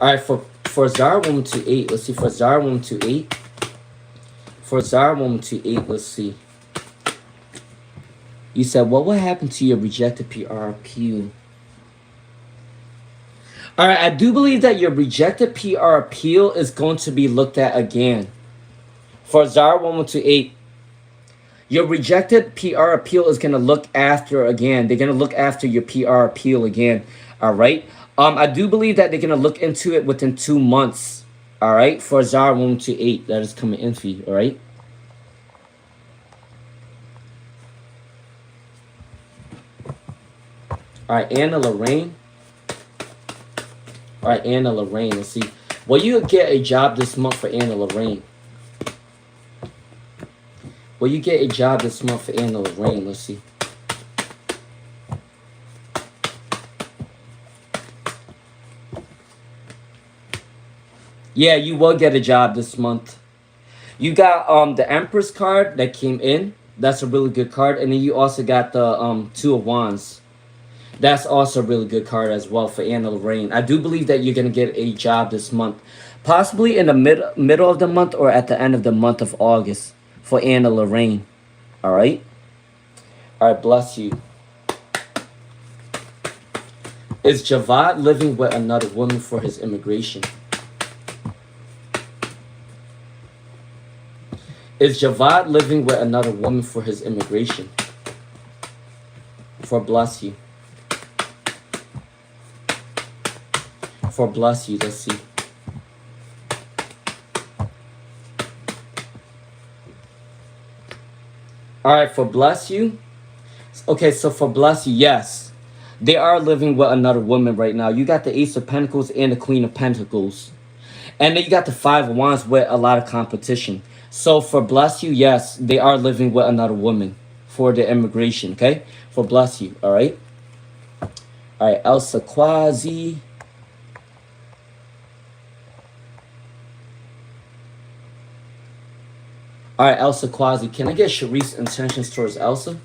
All right, for Zara 1128, let's see. For Zara 1128. For Zara 1128, let's see. You said, what will happen to your rejected PR appeal? All right, I do believe that your rejected PR appeal is going to be looked at again. For Zara 1128, your rejected PR appeal is going to look after again. They're going to look after your PR appeal again. All right. I do believe that they're going to look into it within 2 months. All right. For Zara 1128, that is coming in for you. All right. All right, Anna Lorraine. All right, Anna Lorraine. Let's see. Will you get a job this month for Anna Lorraine? Will you get a job this month for Anna Lorraine? Let's see. Yeah, you will get a job this month. You got the Empress card that came in. That's a really good card. And then you also got the Two of Wands. That's also a really good card as well for Anna Lorraine. I do believe that you're going to get a job this month. Possibly in the middle of the month or at the end of the month of August for Anna Lorraine. All right? All right, bless you. Is Javad living with another woman for his immigration? Is Javad living with another woman for his immigration? For bless you. For bless you, let's see. All right, for bless you. Okay, so for bless you, yes. They are living with another woman right now. You got the Ace of Pentacles and the Queen of Pentacles. And then you got the Five of Wands with a lot of competition. So for bless you, yes, they are living with another woman for the immigration, okay? For bless you, all right? All right, Elsa Quasi. All right, Elsa Quasi. Can I get Sharice's intentions towards Elsa?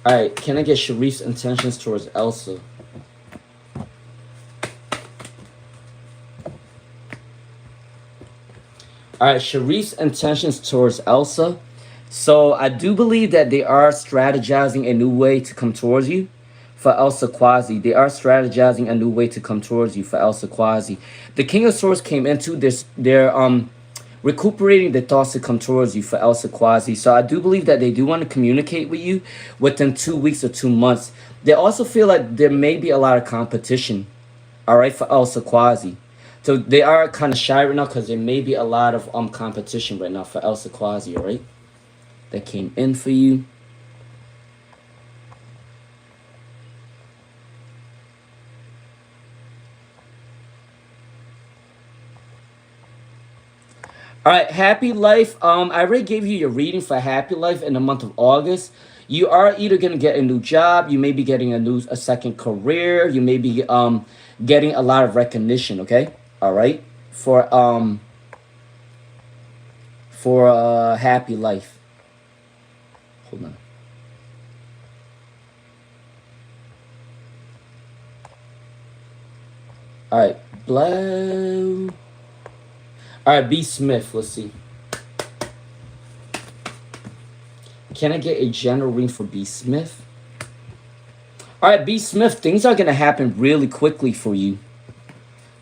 All right, can I get Sharice's intentions towards Elsa? All right, Sharice's intentions towards Elsa. So I do believe that they are strategizing a new way to come towards you. For Elsa Quasi, they are strategizing a new way to come towards you for Elsa Quasi. The King of Swords came into this. They're recuperating the thoughts to come towards you for Elsa Quasi. So I do believe that they do want to communicate with you within 2 weeks or 2 months. They also feel like there may be a lot of competition. All right, for Elsa Quasi. So they are kind of shy right now because there may be a lot of competition right now for Elsa Quasi. All right, that came in for you. All right, Happy Life. I already gave you your reading for Happy Life in the month of August. You are either going to get a new job, you may be getting a second career, you may be getting a lot of recognition, okay? All right? For Happy Life. Hold on. All right, blow. All right, B. Smith, let's see. Can I get a general reading for B. Smith? All right, B. Smith, things are going to happen really quickly for you.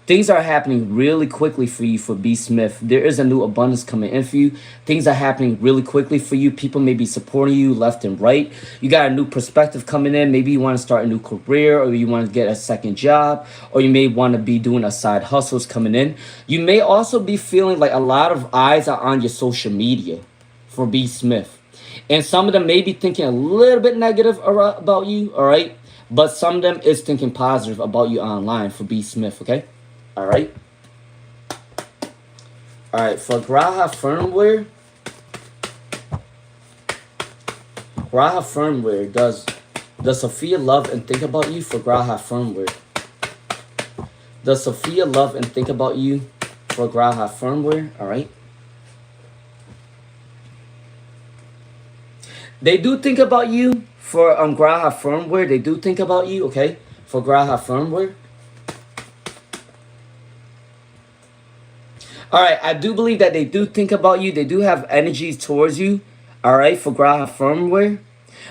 Things are happening really quickly for you for B. Smith. There is a new abundance coming in for you. Things are happening really quickly for you. People may be supporting you left and right. You got a new perspective coming in. Maybe you want to start a new career, or you want to get a second job, or you may want to be doing a side hustles coming in. You may also be feeling like a lot of eyes are on your social media for B. Smith. And some of them may be thinking a little bit negative about you, all right? But some of them is thinking positive about you online for B. Smith, okay? All right. All right, for Graha firmware. Graha firmware, does Sophia love and think about you for Graha firmware? Does Sophia love and think about you for Graha firmware? All right. They do think about you for Graha firmware. They do think about you, okay? For Graha firmware. All right, I do believe that they do think about you. They do have energies towards you, all right, for Graha firmware.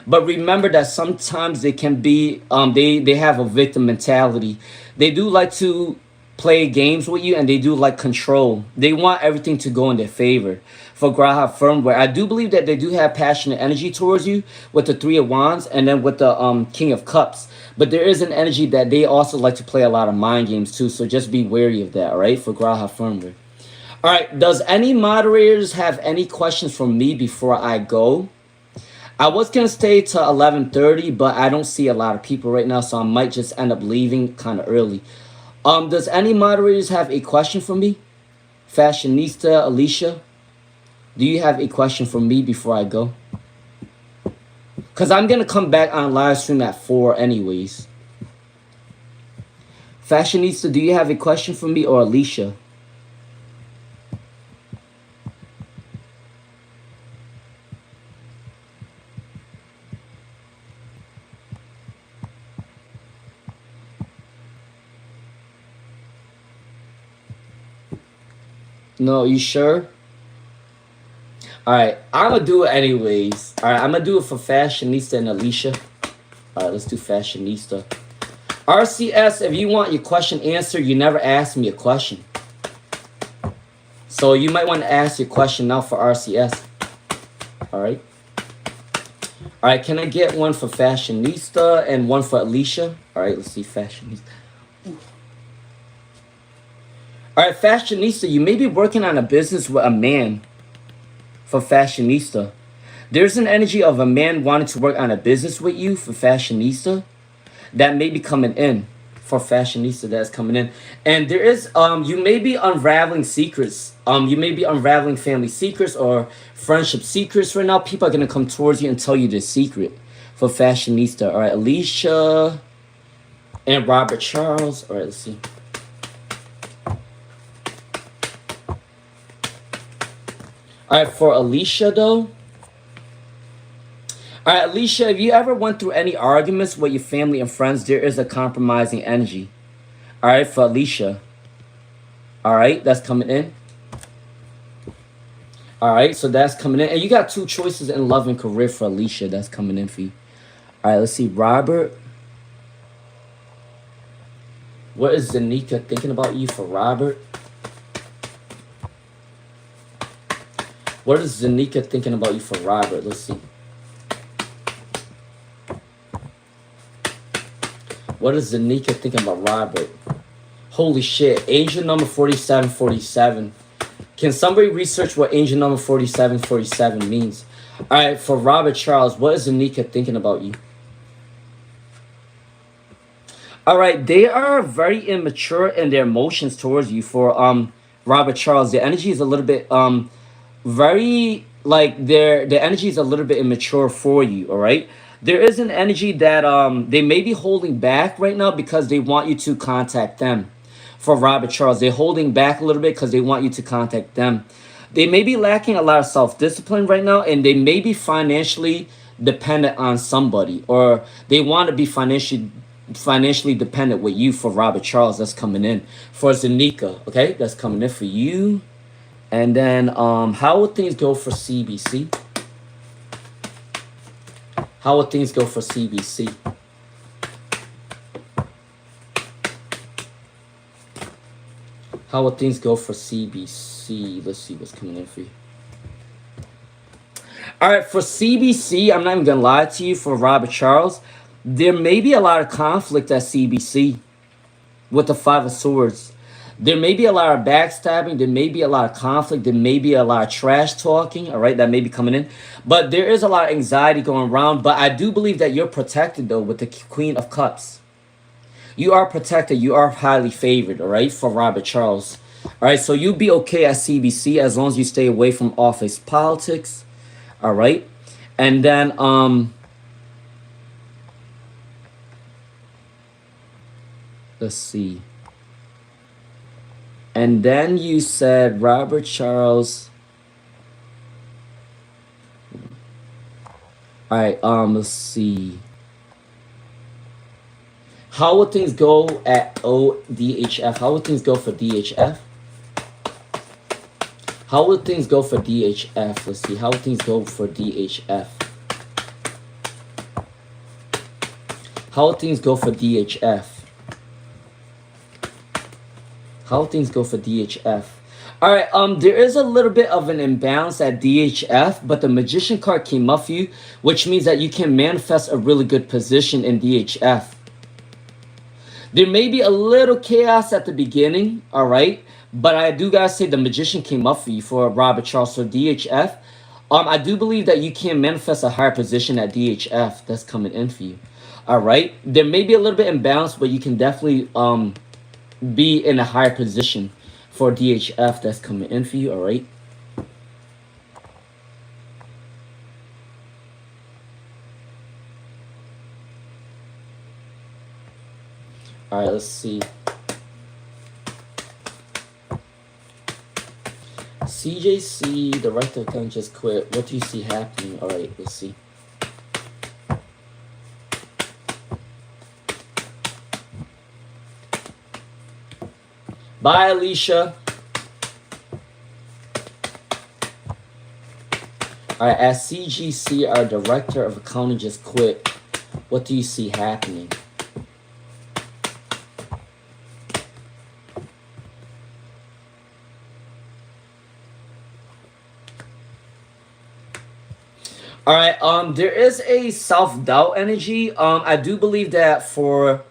But remember that sometimes they can be, they have a victim mentality. They do like to play games with you, and they do like control. They want everything to go in their favor. For Graha firmware, I do believe that they do have passionate energy towards you with the Three of Wands and then with the King of Cups. But there is an energy that they also like to play a lot of mind games too. So just be wary of that, all right, for Graha firmware. All right, does any moderators have any questions for me before I go? I was going to stay to 11:30, but I don't see a lot of people right now, so I might just end up leaving kind of early. Does any moderators have a question for me? Fashionista, Alicia, do you have a question for me before I go? Because I'm going to come back on live stream at 4 anyways. Fashionista, do you have a question for me, or Alicia? No, you sure? All right, I'm going to do it anyways. All right, I'm going to do it for Fashionista and Alicia. All right, let's do Fashionista. RCS, if you want your question answered, you never asked me a question. So you might want to ask your question now for RCS. All right. All right, can I get one for Fashionista and one for Alicia? All right, let's see Fashionista. All right, Fashionista, you may be working on a business with a man for Fashionista. There's an energy of a man wanting to work on a business with you for Fashionista. That may be coming in for Fashionista. That's coming in. And there is, you may be unraveling secrets. You may be unraveling family secrets or friendship secrets right now. People are going to come towards you and tell you the secret for Fashionista. All right, Alicia and Robert Charles. All right, let's see. All right, for Alicia, though. All right, Alicia, if you ever went through any arguments with your family and friends, there is a compromising energy. All right, for Alicia. All right, that's coming in. All right, so that's coming in. And you got 2 choices in love and career for Alicia. That's coming in for you. All right, let's see. Robert. What is Zanika thinking about you for Robert? What is Zanika thinking about you for Robert? Let's see. What is Zanika thinking about Robert? Holy shit. Angel number 4747. Can somebody research what angel number 4747 means? All right, for Robert Charles, what is Zanika thinking about you? All right, they are very immature in their emotions towards you for Robert Charles. The energy is a little bit very like their energy is a little bit immature for you, all right? There is an energy that they may be holding back right now because they want you to contact them. For Robert Charles, they're holding back a little bit because they want you to contact them. They may be lacking a lot of self-discipline right now, and they may be financially dependent on somebody, or they want to be financially dependent with you for Robert Charles. That's coming in. For Zanika, okay? That's coming in for you. And then how would things go for CBC? How would things go for CBC? How will things go for CBC? Let's see what's coming in for you. All right, for CBC, I'm not even gonna lie to you. For Robert Charles, there may be a lot of conflict at CBC with the Five of Swords. There may be a lot of backstabbing. There may be a lot of conflict. There may be a lot of trash talking. All right, that may be coming in. But there is a lot of anxiety going around. But I do believe that you're protected, though, with the Queen of Cups. You are protected. You are highly favored, all right, for Robert Charles. All right, so you'll be okay at CBC as long as you stay away from office politics. All right. And then, let's see. And then you said Robert Charles. All right, let's see. How would things go at DHF? How would things go for DHF? How would things go for DHF? Let's see. How would things go for DHF? How would things go for DHF? How would things go for DHF? All right, there is a little bit of an imbalance at DHF, but the Magician card came up for you, which means that you can manifest a really good position in DHF. There may be a little chaos at the beginning, all right? But I do gotta say the Magician came up for you for Robert Charles. So DHF, I do believe that you can manifest a higher position at DHF that's coming in for you, all right? There may be a little bit imbalanced, but you can definitely be in a higher position for DHF that's coming in for you, all right? All right, let's see. CJC, the right to account just quit. What do you see happening? All right, let's see. Bye, Alicia. All right, as CGC, our director of accounting just quit. What do you see happening? All right, there is a self-doubt energy. I do believe that for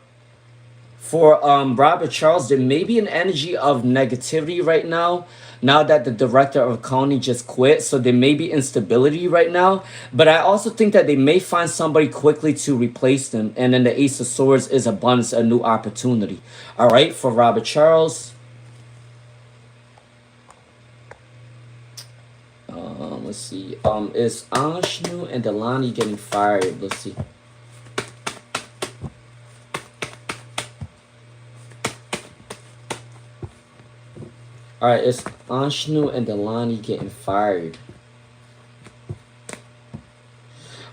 Robert Charles, there may be an energy of negativity right now that the director of accounting just quit. So there may be instability right now. But I also think that they may find somebody quickly to replace them. And then the Ace of Swords is abundance, a new opportunity. All right, for Robert Charles. Let's see. Is Ashnu and Delani getting fired? Let's see. All right, is Ashnu and Delani getting fired?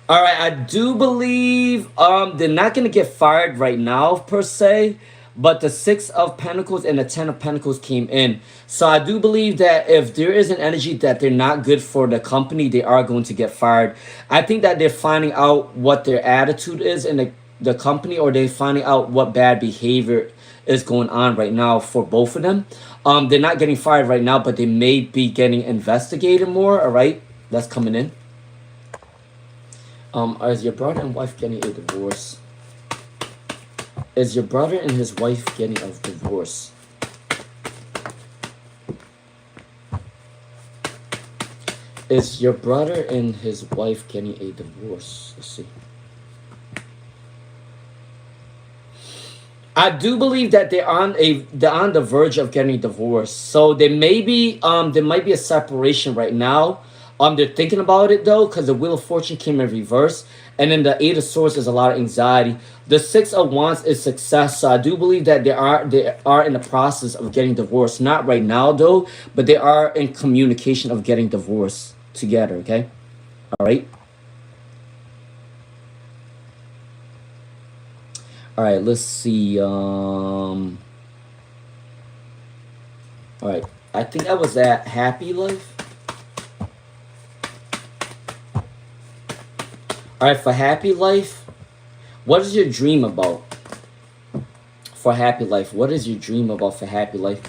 All right, I do believe they're not gonna get fired right now per se, but the Six of Pentacles and the Ten of Pentacles came in. So I do believe that if there is an energy that they're not good for the company, they are going to get fired. I think that they're finding out what their attitude is in the company, or they're finding out what bad behavior is going on right now for both of them. They're not getting fired right now, but they may be getting investigated more, all right? That's coming in. Is your brother and wife getting a divorce? Is your brother and his wife getting a divorce? Is your brother and his wife getting a divorce? Let's see. I do believe that they're on the verge of getting divorced. So there might be a separation right now. They're thinking about it though, because the Wheel of Fortune came in reverse, and then the Eight of Swords is a lot of anxiety. The Six of Wands is success. So I do believe that they are in the process of getting divorced. Not right now though, but they are in communication of getting divorced together. Okay, all right. All right, let's see. All right, I think I was at Happy Life. All right, for Happy Life, what is your dream about? For Happy Life, what is your dream about for Happy Life?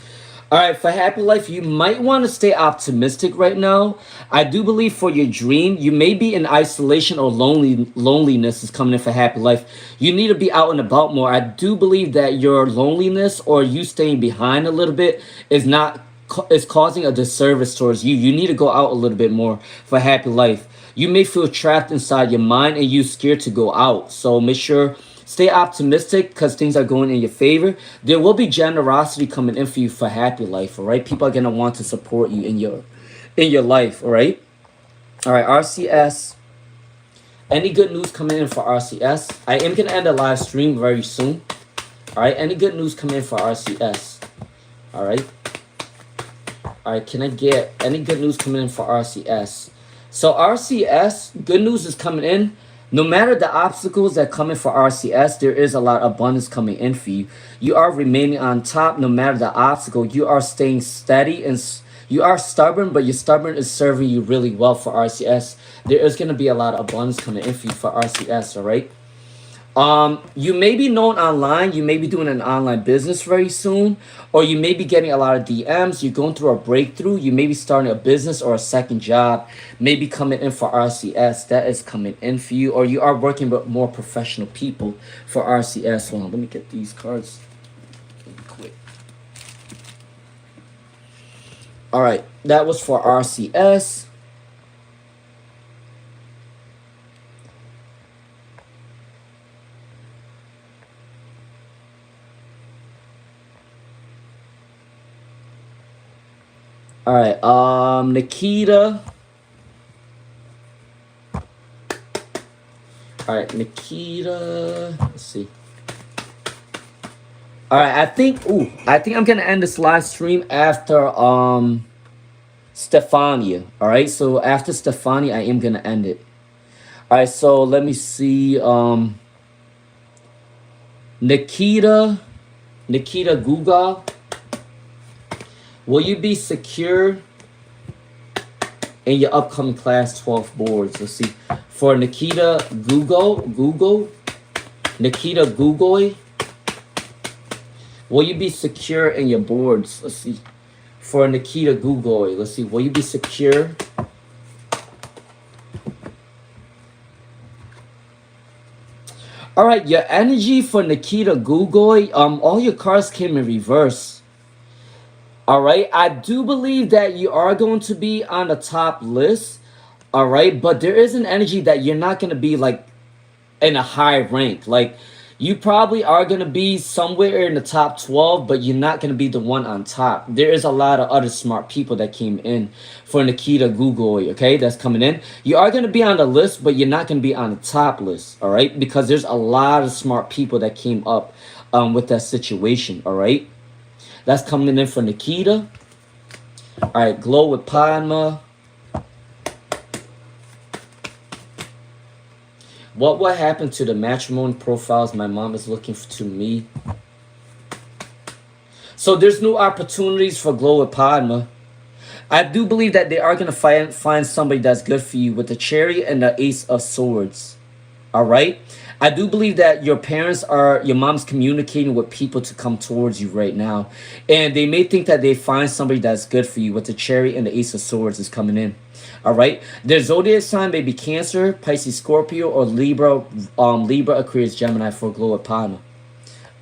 All right, for happy life, you might want to stay optimistic right now. I do believe for your dream, you may be in isolation or loneliness is coming in for happy life. You need to be out and about more. I do believe that your loneliness or you staying behind a little bit is not is causing a disservice towards you. You need to go out a little bit more for happy life. You may feel trapped inside your mind and you scared to go out. So make sure stay optimistic because things are going in your favor. There will be generosity coming in for you for happy life, all right? People are gonna want to support you in your life, all right? All right, RCS. Any good news coming in for RCS? I am gonna end the live stream very soon. All right, any good news coming in for RCS? All right. All right, can I get any good news coming in for RCS? So RCS, good news is coming in. No matter the obstacles that come in for RCS, there is a lot of abundance coming in for you. You are remaining on top no matter the obstacle. You are staying steady and you are stubborn, but your stubborn is serving you really well for RCS. There is going to be a lot of abundance coming in for you for RCS, all right? You may be known online. You may be doing an online business very soon, or you may be getting a lot of DMs. You're going through a breakthrough. You may be starting a business or a second job. Maybe coming in for RCS. That is coming in for you, or you are working with more professional people for RCS. Hold on, let me get these cards quick. All right, that was for RCS. All right, Nikita. All right, Nikita. Let's see. All right, I think I'm gonna end this live stream after Stefania. All right, so after Stefania, I am gonna end it. All right, so let me see. Nikita Guga. Will you be secure in your upcoming class 12 boards? Let's see. For Nikita Gugoy, will you be secure in your boards? Let's see. For Nikita Gugoy, let's see. Will you be secure? All right, your energy for Nikita Gugoy, all your cards came in reverse. All right, I do believe that you are going to be on the top list. All right, but there is an energy that you're not going to be like in a high rank. Like you probably are going to be somewhere in the top 12, but you're not going to be the one on top. There is a lot of other smart people that came in for Nikita Gugoy, okay, that's coming in. You are going to be on the list, but you're not going to be on the top list, all right, because there's a lot of smart people that came up with that situation, all right. That's coming in for Nikita. All right, Glow with Padma. What happened to the matrimony profiles my mom is looking to me? So there's new opportunities for Glow with Padma. I do believe that they are going to find somebody that's good for you with the Chariot and the Ace of Swords. All right? I do believe that your mom's communicating with people to come towards you right now. And they may think that they find somebody that's good for you with the Chariot and the Ace of Swords is coming in. All right. Their zodiac sign may be Cancer, Pisces, Scorpio, or Libra, Aquarius, Gemini for Glow with Padma.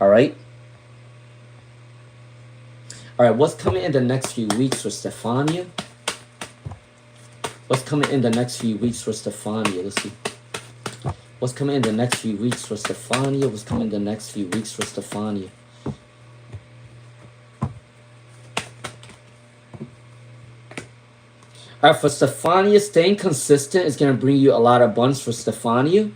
All right. All right. What's coming in the next few weeks for Stefania? What's coming in the next few weeks for Stefania? Let's see. What's coming in the next few weeks for Stefania? What's coming in the next few weeks for Stefania? All right, for Stefania, staying consistent is going to bring you a lot of abundance for Stefania.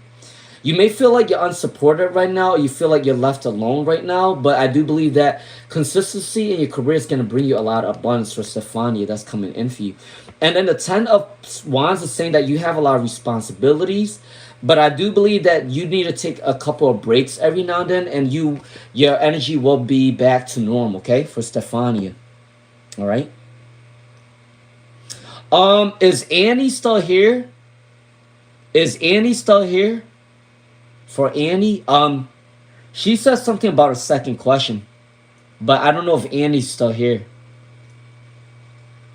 You may feel like you're unsupported right now, or you feel like you're left alone right now, but I do believe that consistency in your career is going to bring you a lot of abundance for Stefania. That's coming in for you. And then the 10 of Wands is saying that you have a lot of responsibilities, but I do believe that you need to take a couple of breaks every now and then, and your energy will be back to normal, okay, for Stefania. All right. Is Annie still here? Is Annie still here? For Annie, she says something about a second question, but I don't know if Annie's still here.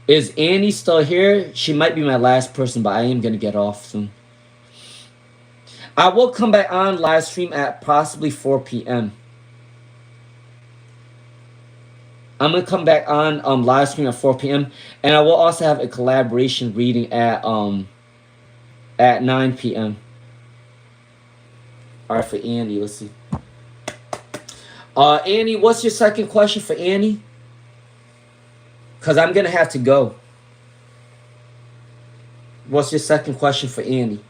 Is Annie still here? She might be my last person, but I am gonna get off soon. I will come back on live stream at possibly 4 p.m. I'm gonna come back on live stream at 4 p.m. and I will also have a collaboration reading at 9 p.m. All right, for Annie, let's see. Annie, what's your second question for Annie? Because I'm gonna have to go. What's your second question for Annie?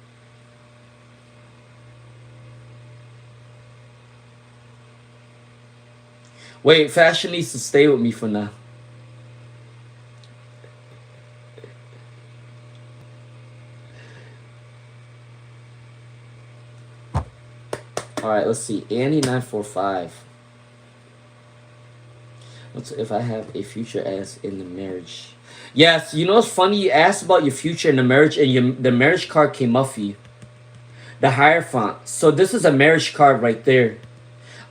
Wait, fashion needs to stay with me for now. All right, let's see. Annie 945. What's if I have a future as in the marriage? Yes, you know it's funny. You asked about your future in the marriage, and the marriage card came up for you. The Hierophant. So this is a marriage card right there.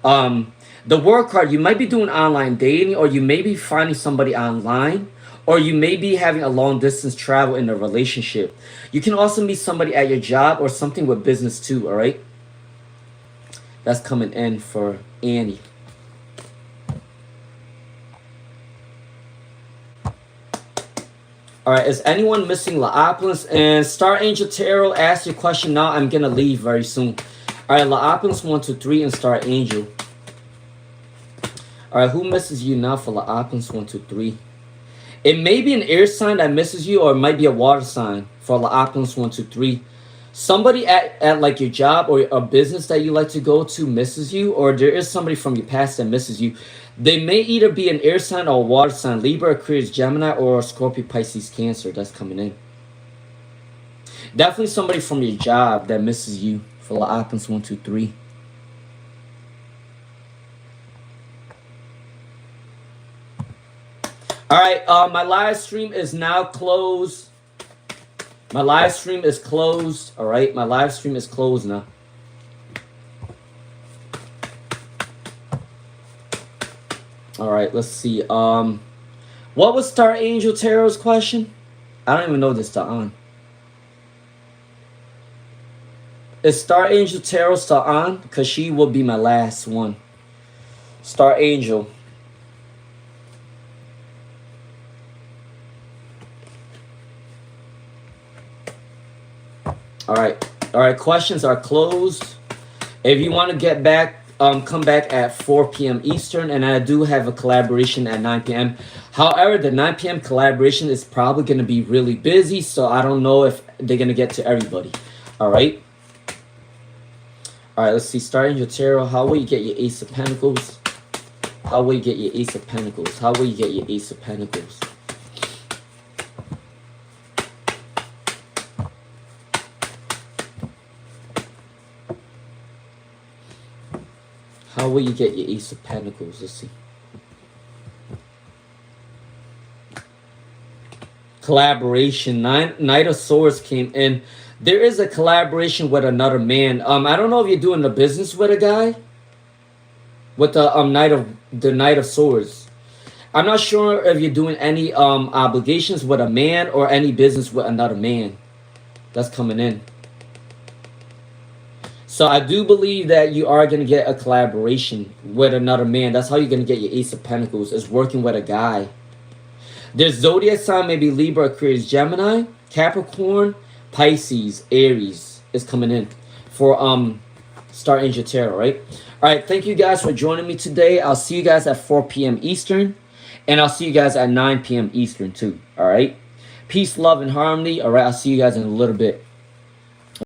The World card. You might be doing online dating, or you may be finding somebody online, or you may be having a long distance travel in a relationship. You can also meet somebody at your job or something with business too. All right. That's coming in for Annie. All right, is anyone missing Laopolis? And Star Angel Tarot, ask your question now. I'm going to leave very soon. All right, Laopolis 1, 2, 3, and Star Angel. All right, who misses you now for Laopolis 1, 2, 3? It may be an air sign that misses you, or it might be a water sign for Laopolis 1, 2, 3. Somebody at like your job or a business that you like to go to misses you, or there is somebody from your past that misses you. They may either be an air sign or a water sign, Libra, Aquarius, Gemini, or Scorpio, Pisces, Cancer. That's coming in. Definitely somebody from your job that misses you for Laopolis 1, 2, 3. All right, my live stream is now closed. My live stream is closed. All right, my live stream is closed now. All right, let's see. What was Star Angel Tarot's question? I don't even know this still on. Is Star Angel Tarot still on? Because she will be my last one. Star Angel. All right, questions are closed. If you want to get back, come back at 4 p.m. Eastern, and I do have a collaboration at 9 p.m. However, the 9 p.m. collaboration is probably going to be really busy, so I don't know if they're going to get to everybody. All right, let's see. Star Angel Tarot, how will you get your Ace of Pentacles? How will you get your Ace of Pentacles? How will you get your Ace of Pentacles? How will you get your Ace of Pentacles? Let's see. Collaboration. Knight of Swords came in. There is a collaboration with another man. I don't know if you're doing a business with a guy. With the Knight of Swords. I'm not sure if you're doing any obligations with a man or any business with another man. That's coming in. So I do believe that you are going to get a collaboration with another man. That's how you're going to get your Ace of Pentacles, is working with a guy. Their zodiac sign may be Libra, Aquarius, Gemini, Capricorn, Pisces, Aries is coming in for Star Angel Tarot, right? All right, thank you guys for joining me today. I'll see you guys at 4 p.m. Eastern, and I'll see you guys at 9 p.m. Eastern too, all right? Peace, love, and harmony. All right, I'll see you guys in a little bit.